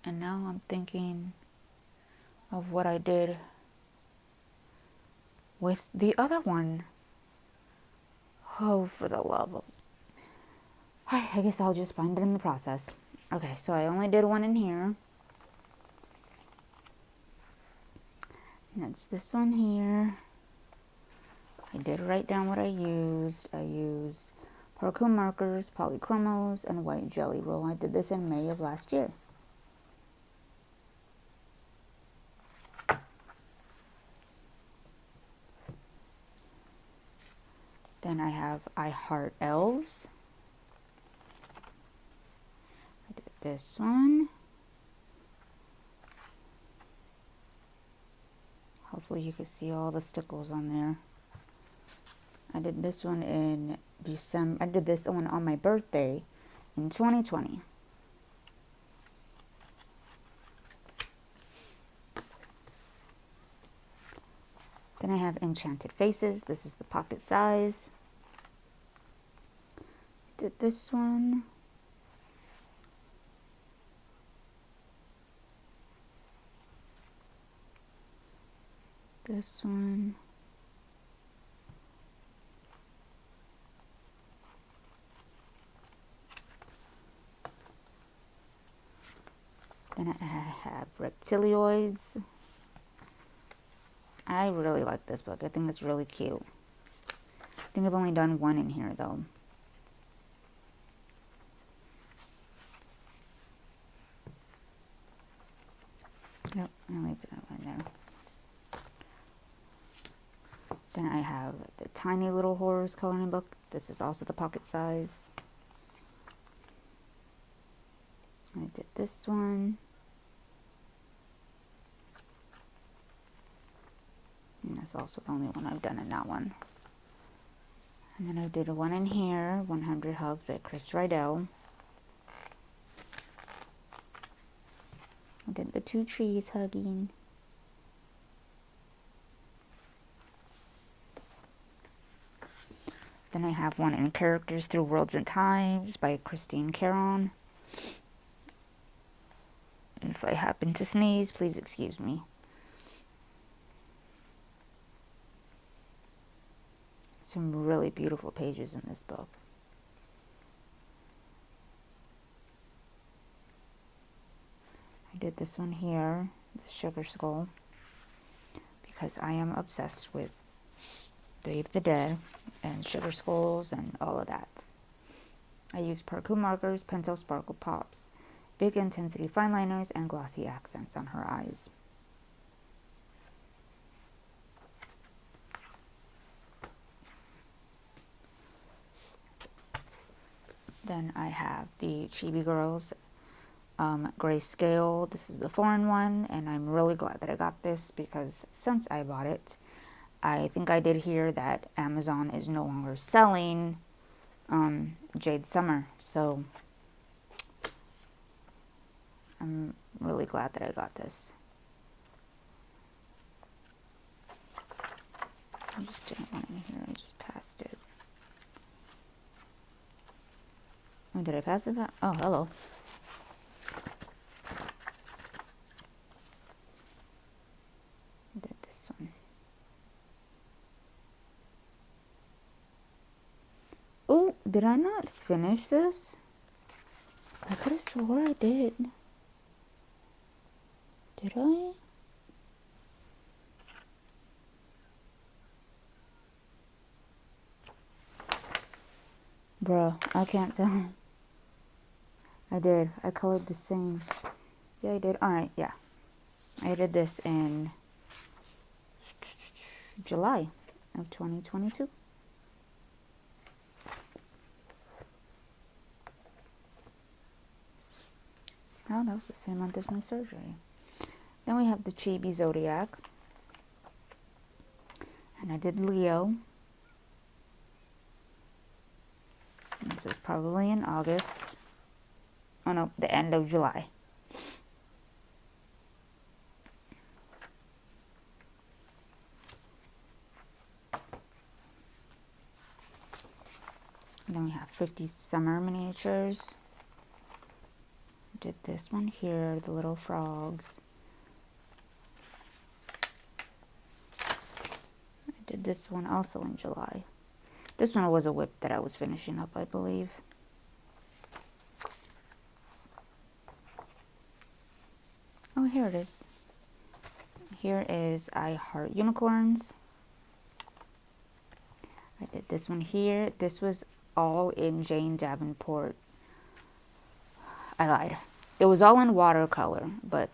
and now I'm thinking of what I did with the other one. Oh, for the love of... I guess I'll just find it in the process. Okay, so I only did one in here. And that's this one here. I did write down what I used. I used Parkour markers, polychromos, and white jelly roll. I did this in May of last year. Then I have I Heart Elves. I did this one. Hopefully you can see all the stickles on there. I did this one in December. I did this one on my birthday in 2020. Then I have Enchanted Faces. This is the pocket size. Did this one. This one. Then I have Reptilioids. I really like this book. I think it's really cute. I think I've only done one in here though. Yep, I'll leave that one there. Then I have the Tiny Little Horrors coloring book. This is also the pocket size. I did this one. And that's also the only one I've done in that one. And then I did a one in here, 100 Hugs by Chris Rydell. I did the two trees hugging. Then I have one in Characters Through Worlds and Times by Christine Caron. If I happen to sneeze, please excuse me. Some really beautiful pages in this book. I did this one here, the Sugar Skull, because I am obsessed with Day of the Dead and Sugar Skulls and all of that. I used Parku markers, Pentel Sparkle Pops, big intensity fine liners, and glossy accents on her eyes. Then I have the Chibi Girls Grayscale. This is the foreign one, and I'm really glad that I got this because since I bought it, I think I did hear that Amazon is no longer selling Jade Summer, so I'm really glad that I got this. I just didn't want it in here, I just passed it. Oh, did I pass it back? Oh, hello. I did this one. Oh, did I not finish this? I could have swore I did. Did I? Bruh, I can't tell. I did. I colored the same. Yeah, I did. Alright, yeah. I did this in July of 2022. Oh, that was the same month as my surgery. Then we have the Chibi Zodiac. And I did Leo. And this is probably in August. Oh no, the end of July. And then we have 50 Summer Miniatures. Did this one here, the little frogs. I did this one also in July. This one was a whip that I was finishing up, I believe. Oh, here it is. Here is I Heart Unicorns. I did this one here. This was all in Jane Davenport. I lied. It was all in watercolor, but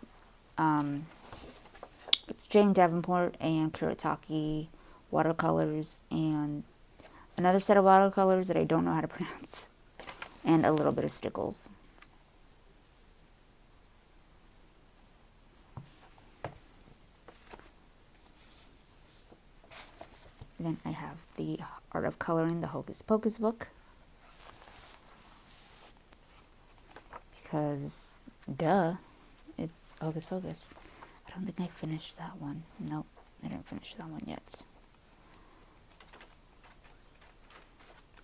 it's Jane Davenport and Kuretake watercolors and another set of watercolors that I don't know how to pronounce, and a little bit of stickles. Then I have the Art of Coloring, the Hocus Pocus book. because, duh, it's Hocus Pocus. I don't think I finished that one. Nope, I didn't finish that one yet.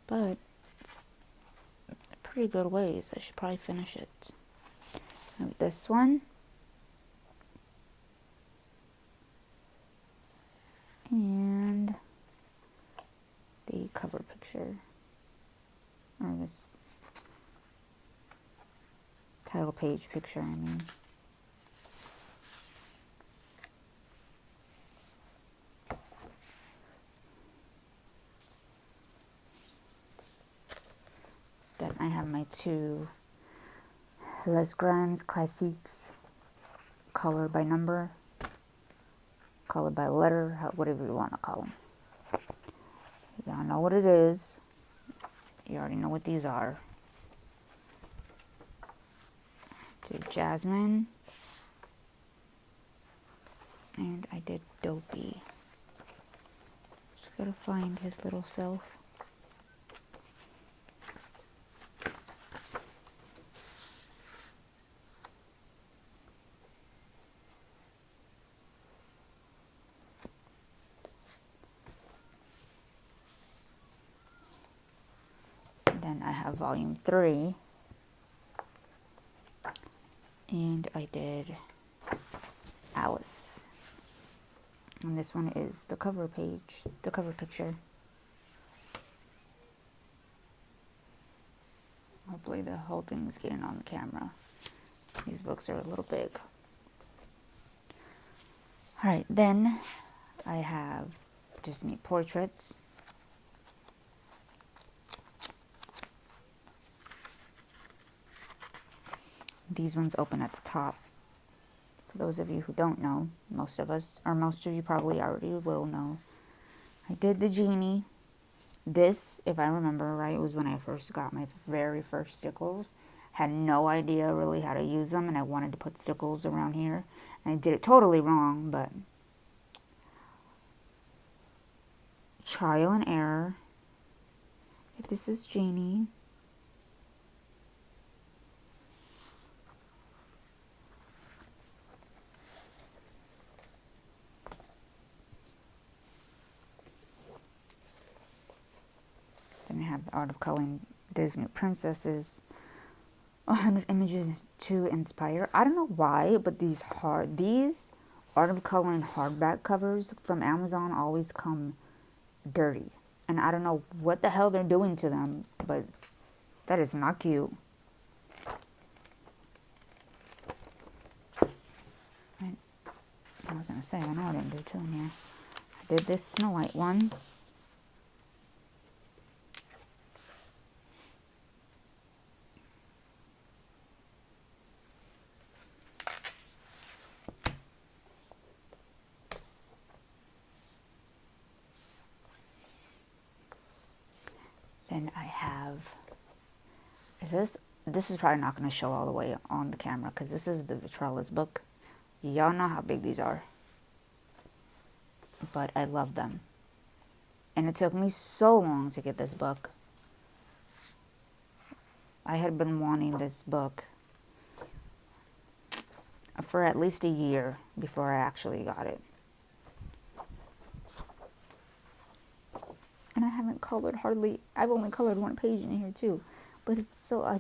But it's a pretty good ways. I should probably finish it. And this one. And the cover picture. Or this title page picture, I mean. Then I have my two Les Grands Classiques, color by number, color by letter, whatever you want to call them. Y'all know what it is. You already know what these are. To Jasmine. And I did Dopey. Just gotta find his little self. Then I have volume 3. And I did Alice. And this one is the cover page, the cover picture. Hopefully the whole thing is getting on the camera. These books are a little big. Alright, then I have Disney Portraits. These ones open at the top. For those of you who don't know, most of you probably already will know. I did the genie. This, if I remember right, was when I first got my very first stickles. Had no idea really how to use them, and I wanted to put stickles around here. And I did it totally wrong, but trial and error. If this is Genie. Then I have the Art of Coloring Disney Princesses. 100 images to inspire. I don't know why, but these Art of Coloring hardback covers from Amazon always come dirty. And I don't know what the hell they're doing to them, but that is not cute. I was going to say, I know I didn't do two in here. I did this Snow White one. Then I have, this is probably not going to show all the way on the camera because this is the Vitralis book. Y'all know how big these are. But I love them. And it took me so long to get this book. I had been wanting this book for at least a year before I actually got it. And I haven't colored hardly, I've only colored one page in here too. But it's so, I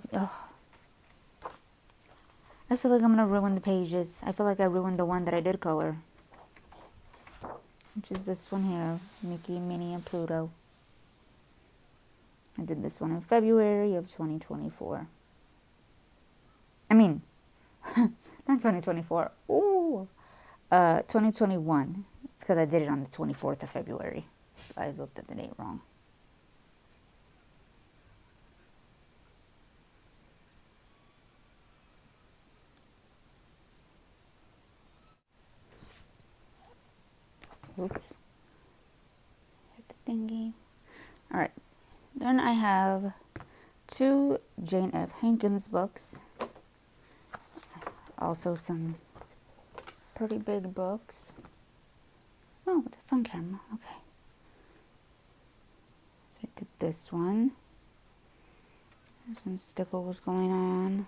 feel like I'm going to ruin the pages. I feel like I ruined the one that I did color. Which is this one here, Mickey, Minnie, and Pluto. I did this one in February of 2024. I mean, not 2024. Ooh. 2021. It's because I did it on the 24th of February. I looked at the date wrong. Oops. Hit the thingy. Alright. Then I have 2 Jane F. Hankins books. Also some pretty big books. Oh, that's on camera. Okay. So I did this one. There's some stickles going on.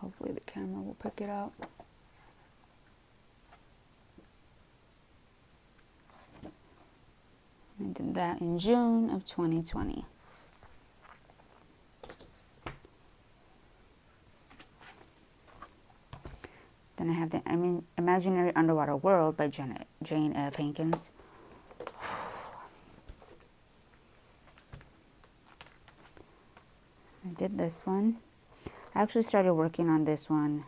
Hopefully the camera will pick it up. I did that in June of 2020. Then I have the Imaginary Underwater World by Jane F. Hankins. I did this one. I actually started working on this one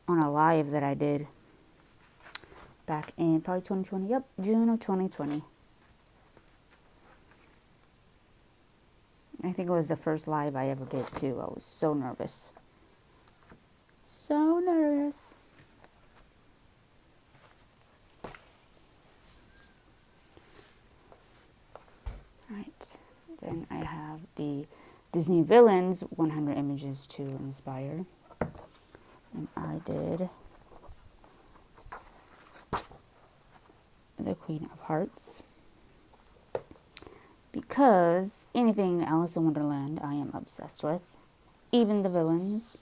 on a live that I did back in probably 2020. Yep, June of 2020. I think it was the first live I ever did too. I was so nervous. So nervous. Alright, then I have the Disney Villains 100 Images to Inspire. And I did the Queen of Hearts. Because anything Alice in Wonderland I am obsessed with. Even the villains.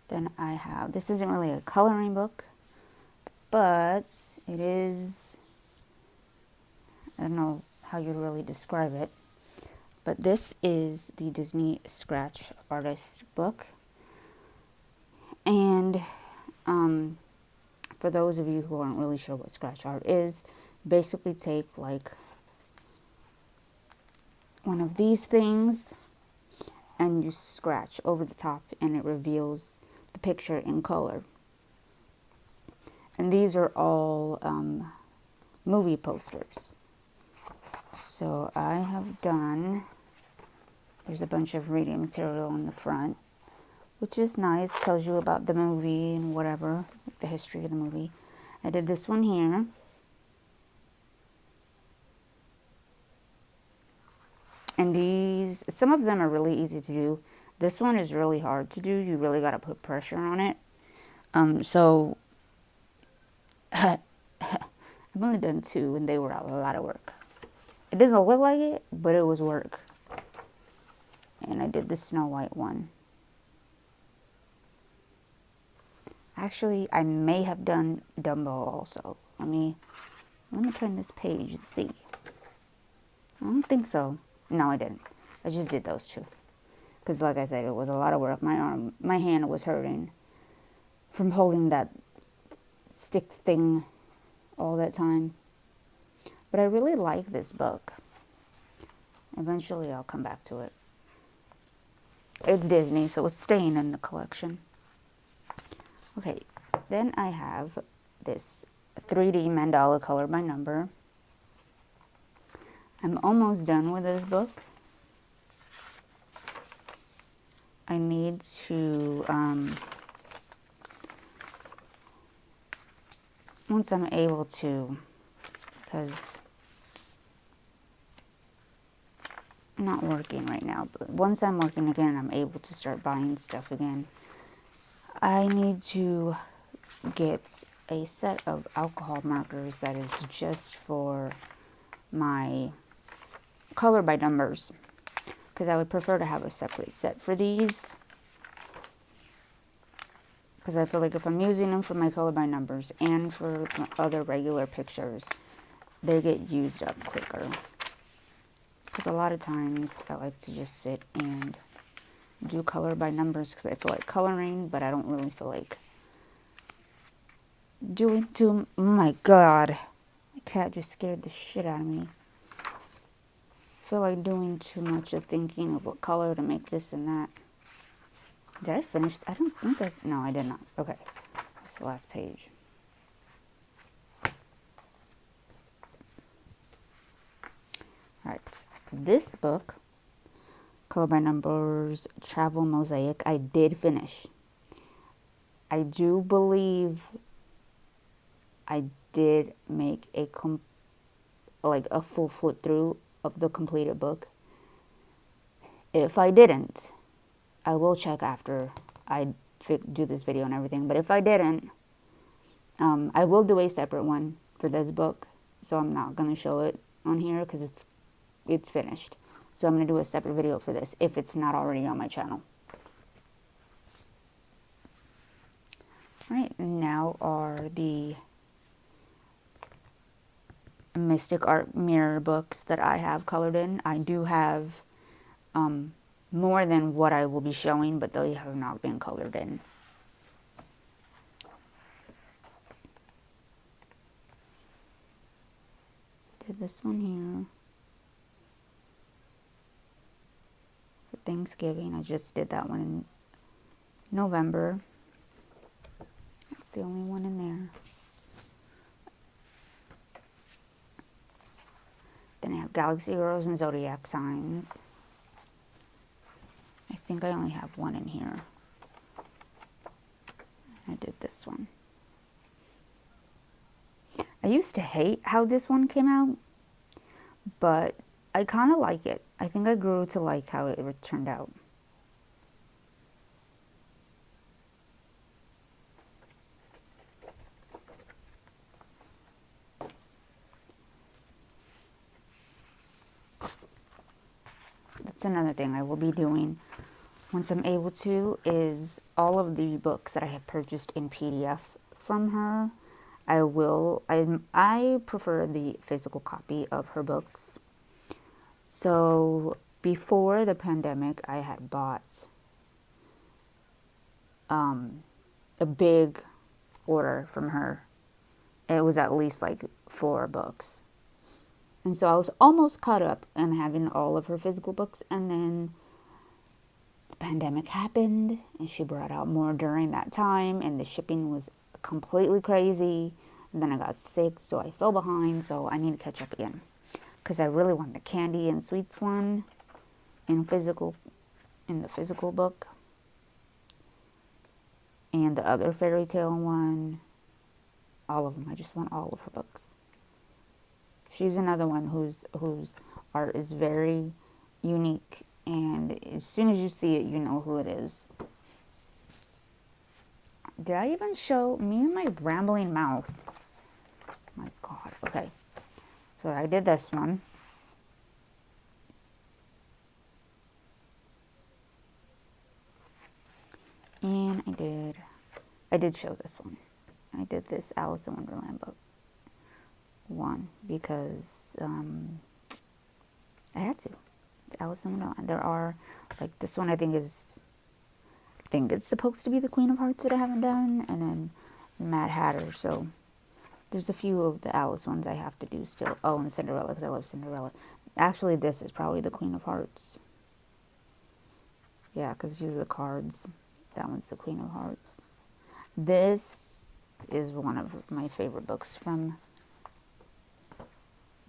Then I have, this isn't really a coloring book, but it is, I don't know how you'd really describe it, but this is the Disney Scratch Artist book. And for those of you who aren't really sure what scratch art is, basically take like one of these things and you scratch over the top and it reveals the picture in color. And these are all movie posters. So I have done, there's a bunch of reading material on the front, which is nice, tells you about the movie and whatever, the history of the movie. I did this one here. And these, some of them are really easy to do. This one is really hard to do. You really got to put pressure on it. So I've only done 2 and they were a lot of work. It doesn't look like it, but it was work. And I did the Snow White one. Actually, I may have done Dumbo also. Let me turn this page and see. I don't think so. No, I didn't. I just did those 2. Because like I said, it was a lot of work. My hand was hurting from holding that stick thing all that time. But I really like this book. Eventually I'll come back to it. It's Disney, so it's staying in the collection. Okay, then I have this 3D mandala color by number. I'm almost done with this book. I need to, once I'm able to, because I'm not working right now, but once I'm working again, I'm able to start buying stuff again. I need to get a set of alcohol markers that is just for my color by numbers, because I would prefer to have a separate set for these, because I feel like if I'm using them for my color by numbers and for other regular pictures, they get used up quicker. Because a lot of times I like to just sit and do color by numbers because I feel like coloring, but I don't really feel like doing too. Oh my god, my cat just scared the shit out of me. I feel like doing too much of thinking of what color to make this and that. Did I finish? I don't think I. No, I did not. Okay, that's the last page. All right, this book, Color by Numbers Travel Mosaic, I did finish. I do believe I did make a full flip through of the completed book. If I didn't, I will check after I do this video and everything. But if I didn't, I will do a separate one for this book. So I'm not going to show it on here because it's finished. So I'm going to do a separate video for this if it's not already on my channel. Alright, now are the Mystic Art Mirror books that I have colored in. I do have more than what I will be showing, but they have not been colored in. Did this one here for Thanksgiving. I just did that one in November. That's the only one in there. Then I have Galaxy Girls and Zodiac Signs. I think I only have one in here. I did this one. I used to hate how this one came out, but I kind of like it. I think I grew to like how it turned out. That's another thing I will be doing once I'm able to, is all of the books that I have purchased in PDF from her. I prefer the physical copy of her books. So before the pandemic, I had bought a big order from her. It was at least like 4 books. And so I was almost caught up in having all of her physical books. And then the pandemic happened and she brought out more during that time. And the shipping was completely crazy. And then I got sick, so I fell behind. So I need to catch up again. Because I really want the Candy and Sweets one in the physical book. And the other fairy tale one. All of them. I just want all of her books. She's another one whose art is very unique, and as soon as you see it, you know who it is. Did I even show me and my rambling mouth? My God. Okay. So I did this one. And I did show this one. I did this Alice in Wonderland book one because I had to. It's Alice in Wonderland. There are, like, this one I think it's supposed to be the Queen of Hearts that I haven't done, and then Mad Hatter. So there's a few of the Alice ones I have to do still. Oh, and Cinderella, because I love Cinderella. Actually, this is probably the Queen of Hearts. Yeah, because these are the cards. That one's the Queen of Hearts. This is one of my favorite books from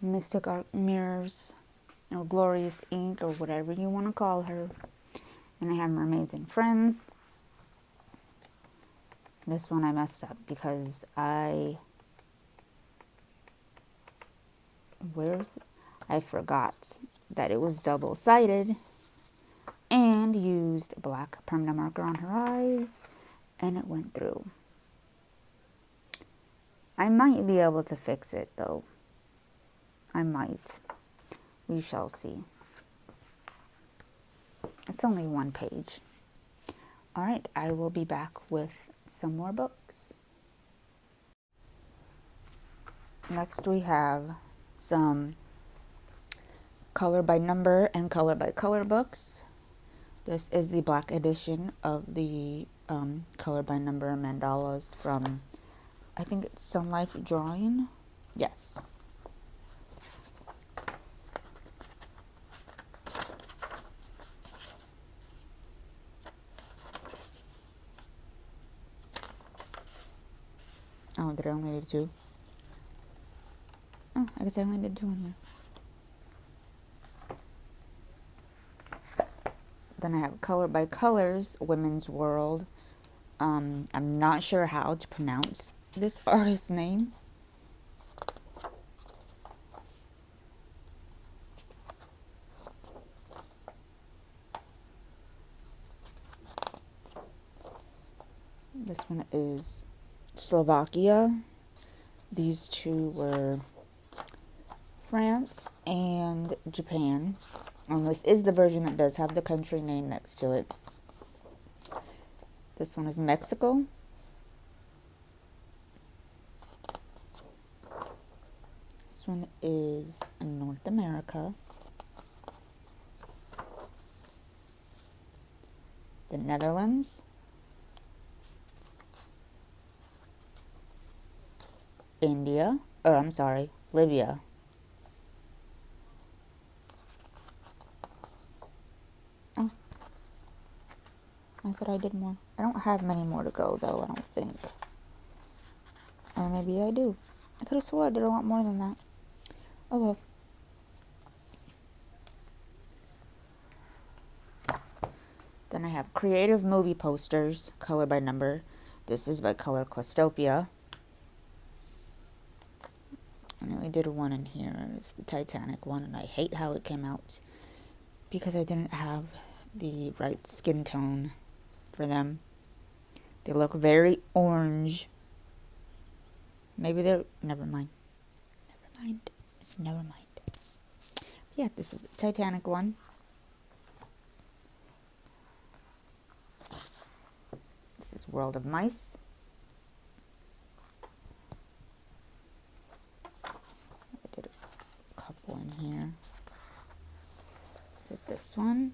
Mystic Art Mirrors, or Glorious Ink, or whatever you want to call her. And I have Mermaids and Friends. This one I messed up because I forgot that it was double-sided and used black permanent marker on her eyes, and it went through. I might be able to fix it though. I might. We shall see. It's only one page. Alright, I will be back with some more books. Next we have some color by number and color by color books. This is the black edition of the color by number mandalas from, I think it's Sun Life Drawing. Yes. Oh, did I only do 2? Oh, I guess I only did 2 in here. Then I have Color by Colors, Women's World. I'm not sure how to pronounce this artist's name. one is Slovakia. These two were France and Japan. And this is the version that does have the country name next to it. This one is Mexico. This one is North America. The Netherlands. India. Oh, I'm sorry, Libya. Oh, I thought I did more. I don't have many more to go, though, I don't think. Or maybe I do. I could have swore I did a lot more than that. Oh, well. Then I have Creative Movie Posters, color by number. This is by Color Questopia. I only did one in here. It's the Titanic one, and I hate how it came out because I didn't have the right skin tone for them. They look very orange. Maybe they're... Never mind. Yeah, this is the Titanic one. This is World of Mice. I did a couple in here. Did this one.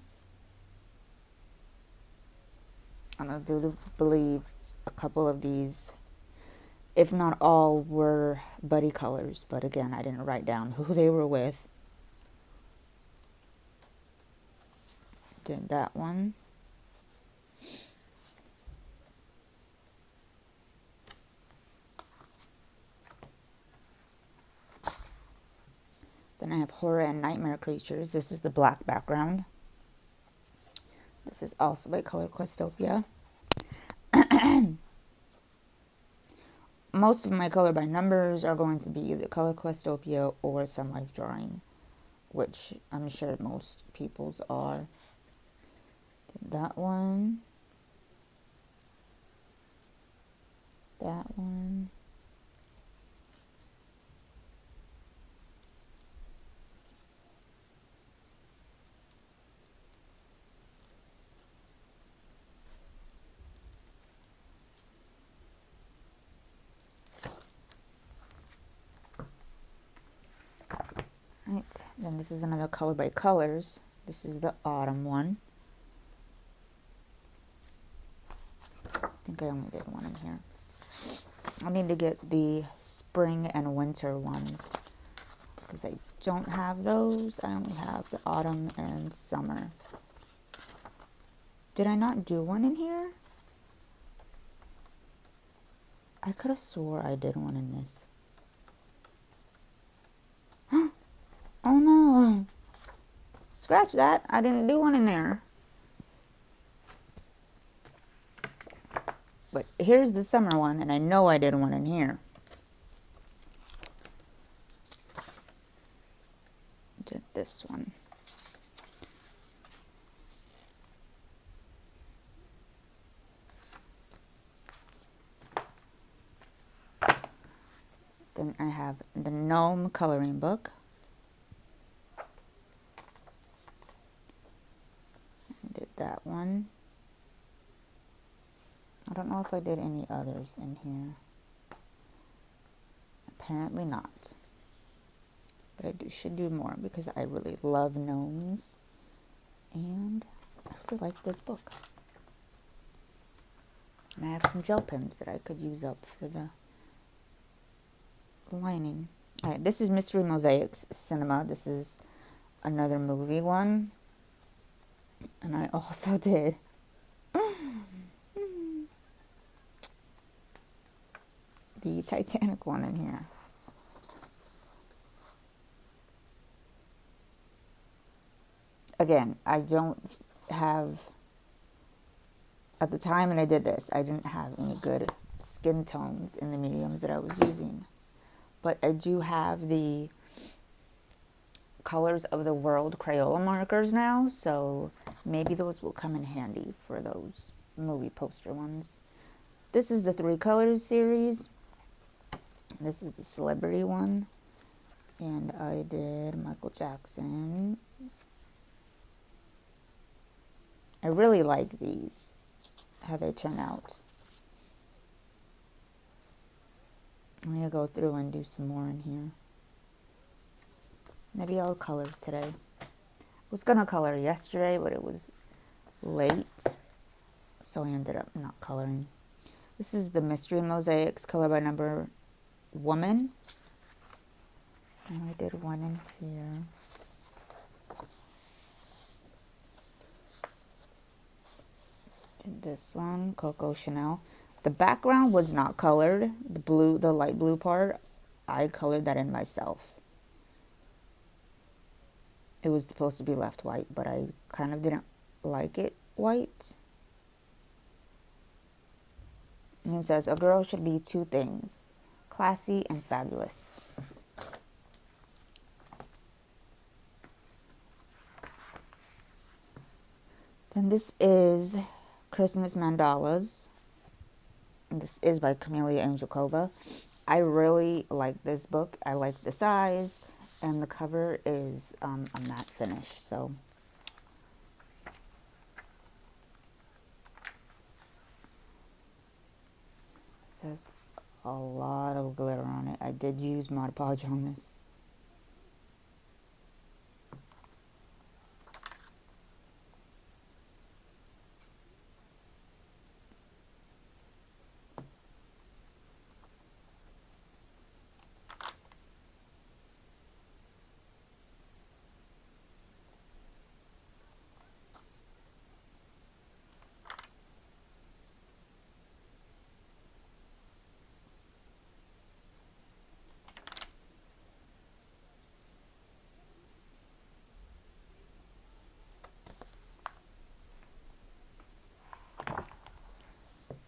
And I do believe a couple of these, if not all, were buddy colors. But again, I didn't write down who they were with. Did that one. Then I have Horror and Nightmare Creatures. This is the black background. This is also by Color Questopia. Most of my color by numbers are going to be either Color Questopia or Sun Life Drawing, which I'm sure most people's are. Did that one. That one. Right, then this is another color by colors. This is the autumn one. I think I only did one in here. I need to get the spring and winter ones because I don't have those. I only have the autumn and summer. Did I not do one in here? I could have swore I did one in this. Oh no. Scratch that. I didn't do one in there. But here's the summer one, and I know I did one in here. Did this one. Then I have the Gnome coloring book. I did that one. I don't know if I did any others in here. Apparently not. But I should do more because I really love gnomes. And I really like this book. And I have some gel pens that I could use up for the lining. Alright, this is Mystery Mosaics Cinema. This is another movie one. And I also did the Titanic one in here. Again, I don't have, at the time that I did this, I didn't have any good skin tones in the mediums that I was using. But I do have the Colors of the World Crayola markers now, so maybe those will come in handy for those movie poster ones. This is the 3 Colors series. This is the celebrity one. And I did Michael Jackson. I really like these, how they turn out. I'm going to go through and do some more in here. Maybe I'll color today. I was going to color yesterday, but it was late, so I ended up not coloring. This is the Mystery Mosaics Color by Number Woman. And I did one in here. Did this one, Coco Chanel. The background was not colored. The light blue part, I colored that in myself. It was supposed to be left white, but I kind of didn't like it white. And it says, a girl should be 2 things, classy and fabulous. Then this is Christmas Mandalas. This is by Camelia Angelkova. I really like this book. I like the size, and the cover is a matte finish. So it says a lot of glitter on it. I did use Mod Podge on this.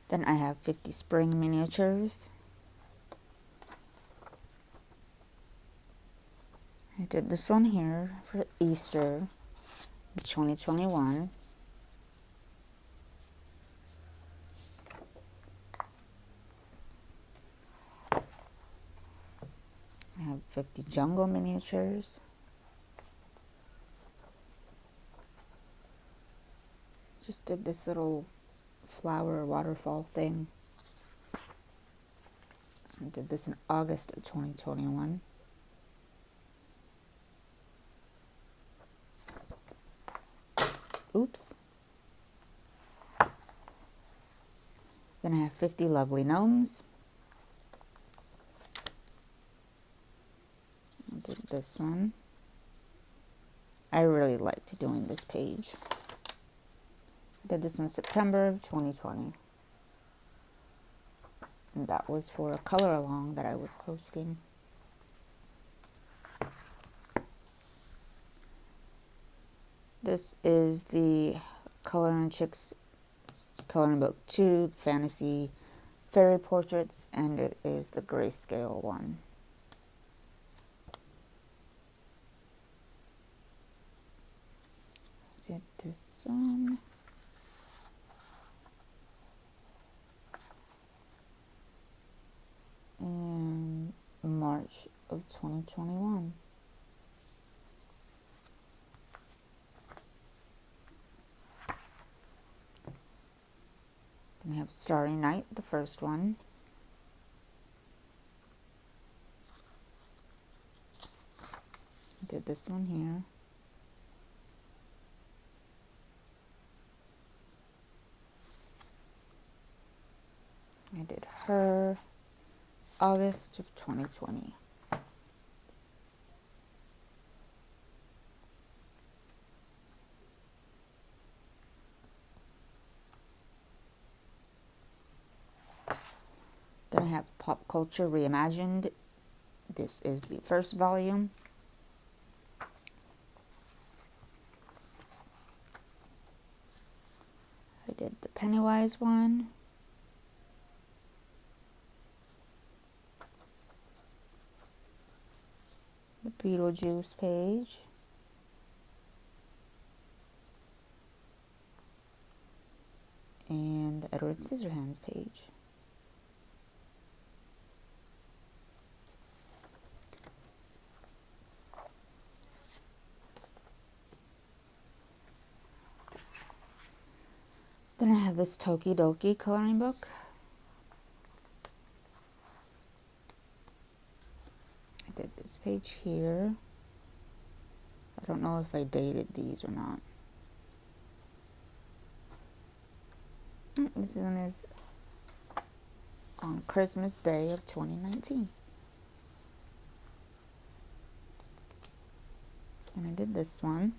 Then I have 50 Spring Miniatures. I did this one here for Easter 2021. I have 50 Jungle Miniatures. Just did this little flower waterfall thing. I did this in August of 2021. Oops. Then I have 50 Lovely Gnomes. I did this one. I really liked doing this page. I did this one September of 2020. And that was for a color along that I was posting. This is the Coloring Chicks Coloring Book 2 Fantasy Fairy Portraits, and it is the grayscale one. Did this one. In March of 2021. Then we have Starry Night, the first one. Did this one here. I did her August of 2020. Then I have Pop Culture Reimagined. This is the first volume. I did the Pennywise one. The Beetlejuice page. And the Edward Scissorhands page. Then I have this Tokidoki coloring book. I did this page here. I don't know if I dated these or not. This one is on Christmas Day of 2019. And I did this one.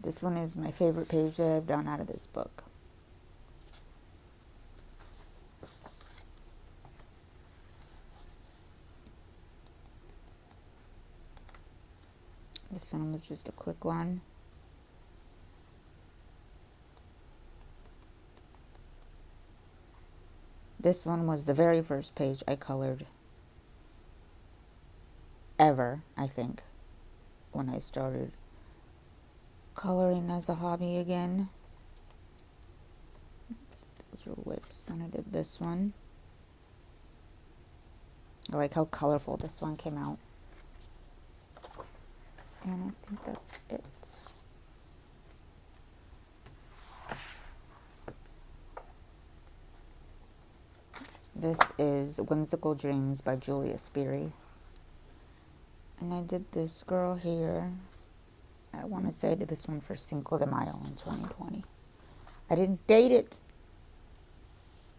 This one is my favorite page that I've done out of this book. This one was just a quick one. This one was the very first page I colored ever, I think, when I started coloring as a hobby again. Those were whips. Then I did this one. I like how colorful this one came out. And I think that's it. This is Whimsical Dreams by Julia Sperry. And I did this girl here. I want to say I did this one for Cinco de Mayo in 2020. I didn't date it,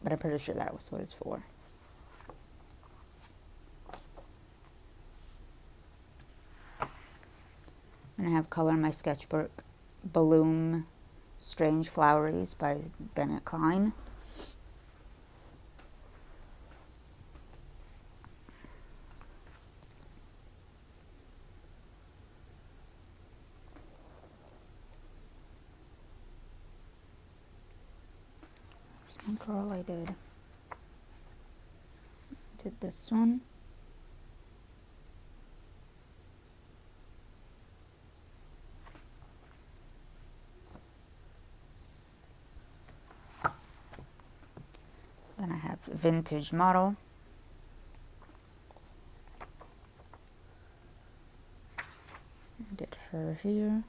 but I'm pretty sure that was what it's for. And I have color in my sketchbook, Balloon Strange Floweries by Bennett Klein. Here's my girl I did. Did this one. Then I have Vintage Model. I did her here.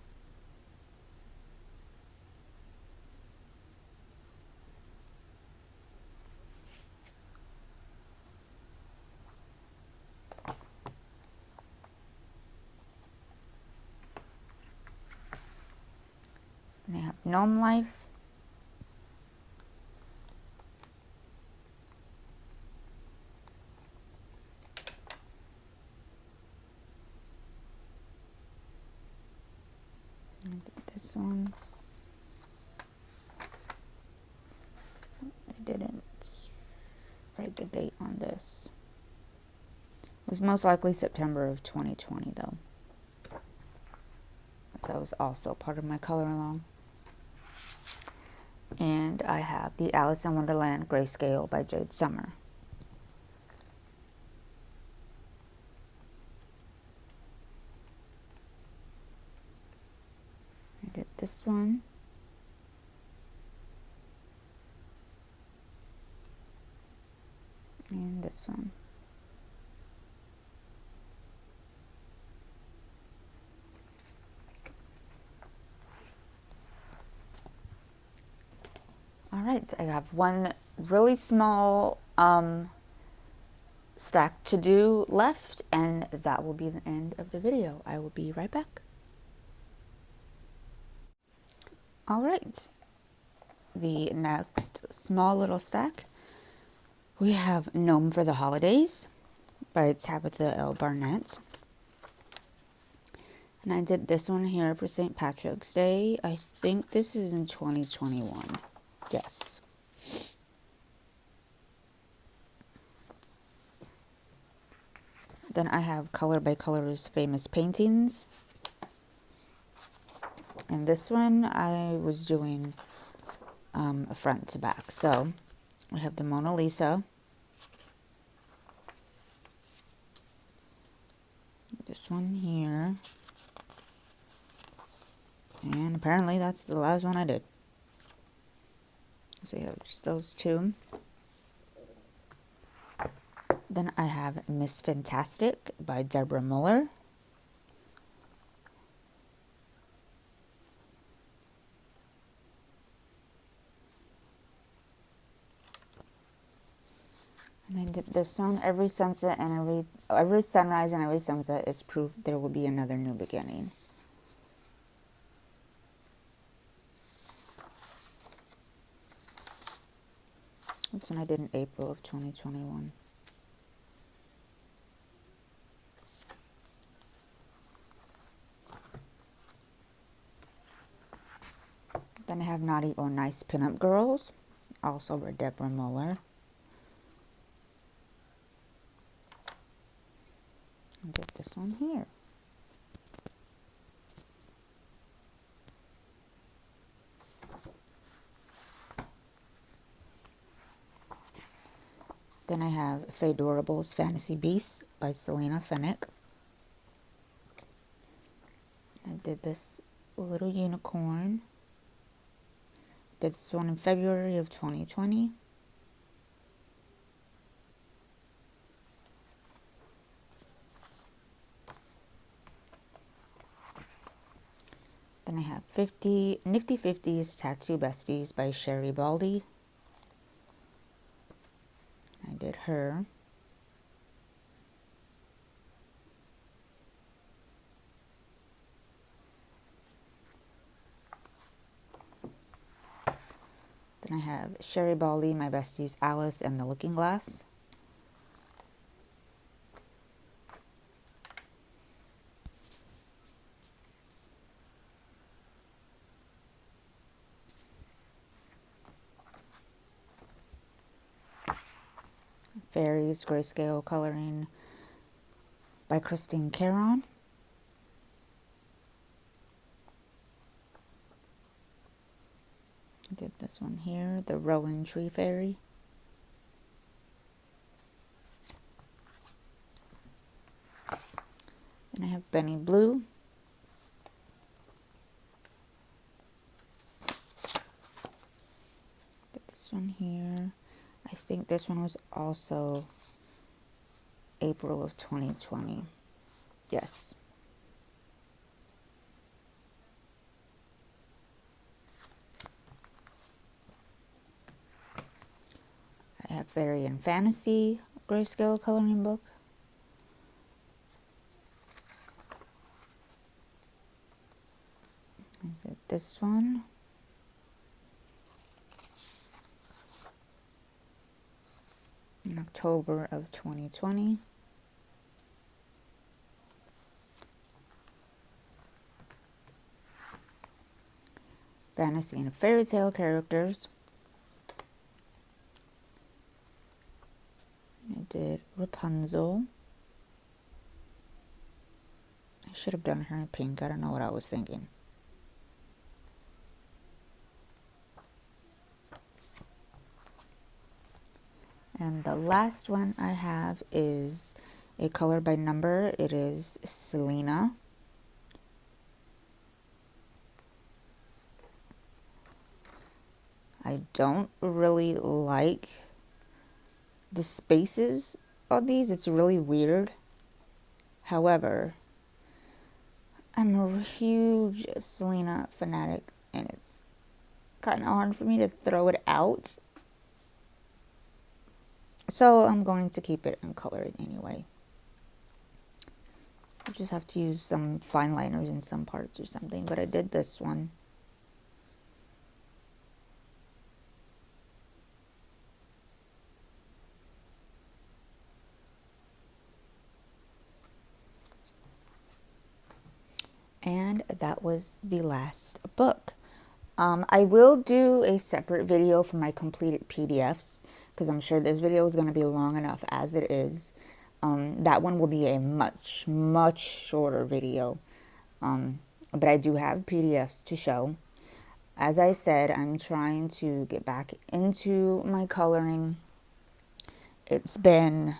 And I have Gnome Life. I did this one. I didn't write the date on this. It was most likely September of 2020 though. That was also part of my color along. And I have the Alice in Wonderland Grayscale by Jade Summer. I did this one. And this one. All right, I have one really small stack to do left, and that will be the end of the video. I will be right back. All right, the next small little stack, we have Gnome for the Holidays by Tabitha L. Barnett. And I did this one here for St. Patrick's Day. I think this is in 2021. Yes. Then I have Color by Color's Famous Paintings. And this one I was doing a front to back. So we have the Mona Lisa. This one here. And apparently that's the last one I did. So we have just those two. Then I have Miss Fantastic by Deborah Muller. the sun, every sunset and every sunrise and every sunset is proof there will be another new beginning. This one I did in April of 2021. Then I have Naughty or Nice Pinup Girls, also by Deborah Muller. And did this one here. Then I have Fadorable's Fantasy Beasts by Selena Fennick. I did this little unicorn. Did this one in February of 2020. Then I have Nifty 50s Tattoo Besties by Sherry Baldy. I did her. Then I have Sherry Baldy, My Besties Alice and the Looking Glass. Fairies Grayscale Coloring by Christine Caron. I did this one here, the Rowan Tree Fairy. Then I have Benny Blue. Did this one here. I think this one was also April of 2020. Yes. I have Fairy and Fantasy Grayscale Coloring Book. I did this one. In October of 2020. Fantasy and Fairy Tale Characters. I did Rapunzel. I should have done her in pink. I don't know what I was thinking. And the last one I have is a color by number. It is Selena. I don't really like the spaces on these. It's really weird. However, I'm a huge Selena fanatic and it's kind of hard for me to throw it out. So I'm going to keep it uncolored anyway. I just have to use some fine liners in some parts or something, but I did this one. And that was the last book. I will do a separate video for my completed PDFs because I'm sure this video is going to be long enough as it is. That one will be a much, much shorter video. But I do have PDFs to show. As I said, I'm trying to get back into my coloring. It's been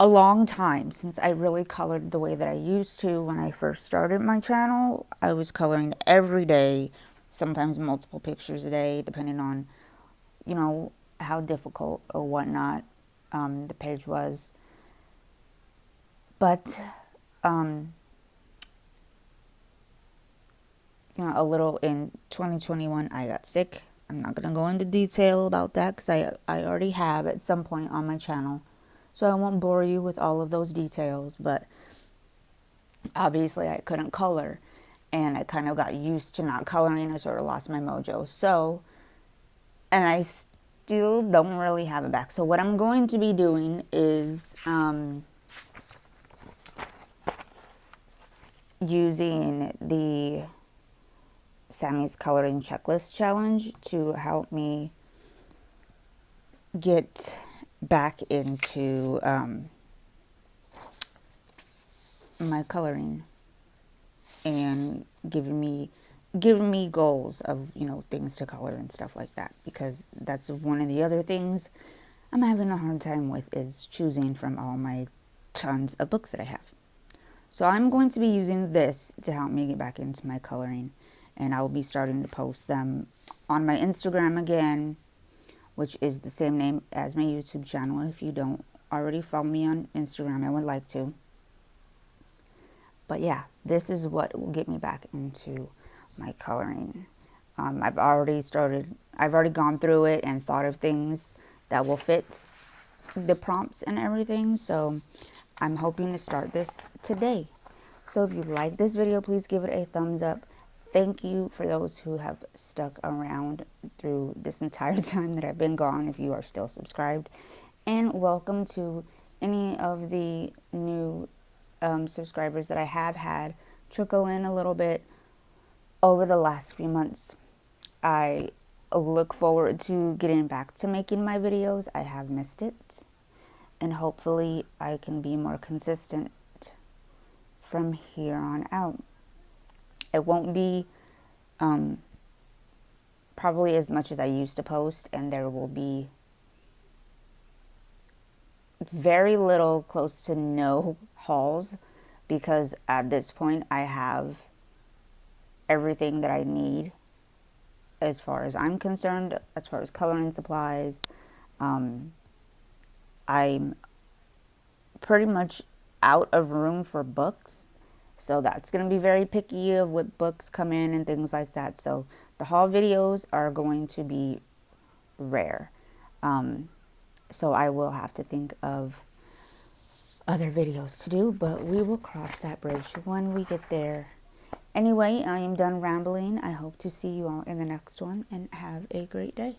a long time since I really colored the way that I used to when I first started my channel. I was coloring every day, sometimes multiple pictures a day, depending on, you know, how difficult or whatnot the page was. But, you know, a little in 2021, I got sick. I'm not going to go into detail about that because I already have at some point on my channel. So I won't bore you with all of those details, but obviously I couldn't color and I kind of got used to not coloring. I sort of lost my mojo. So, and I still don't really have it back. So what I'm going to be doing is using the Sammy's Coloring Checklist Challenge to help me get back into my coloring and giving me goals of, you know, things to color and stuff like that, because that's one of the other things I'm having a hard time with, is choosing from all my tons of books that I have. So I'm going to be using this to help me get back into my coloring, and I will be starting to post them on my Instagram again, which is the same name as my YouTube channel. If you don't already follow me on Instagram, I would like to. But yeah, this is what will get me back into my coloring. I've already gone through it and thought of things that will fit the prompts and everything. So I'm hoping to start this today. So if you like this video, please give it a thumbs up. Thank you for those who have stuck around through this entire time that I've been gone, if you are still subscribed. And welcome to any of the new subscribers that I have had trickle in a little bit over the last few months. I look forward to getting back to making my videos. I have missed it, and hopefully I can be more consistent from here on out. It won't be probably as much as I used to post, and there will be very little, close to no hauls, because at this point I have everything that I need as far as I'm concerned, as far as coloring supplies. I'm pretty much out of room for books, so that's going to be very picky of what books come in and things like that. So the haul videos are going to be rare. So I will have to think of other videos to do, but we will cross that bridge when we get there. Anyway, I am done rambling. I hope to see you all in the next one, and have a great day.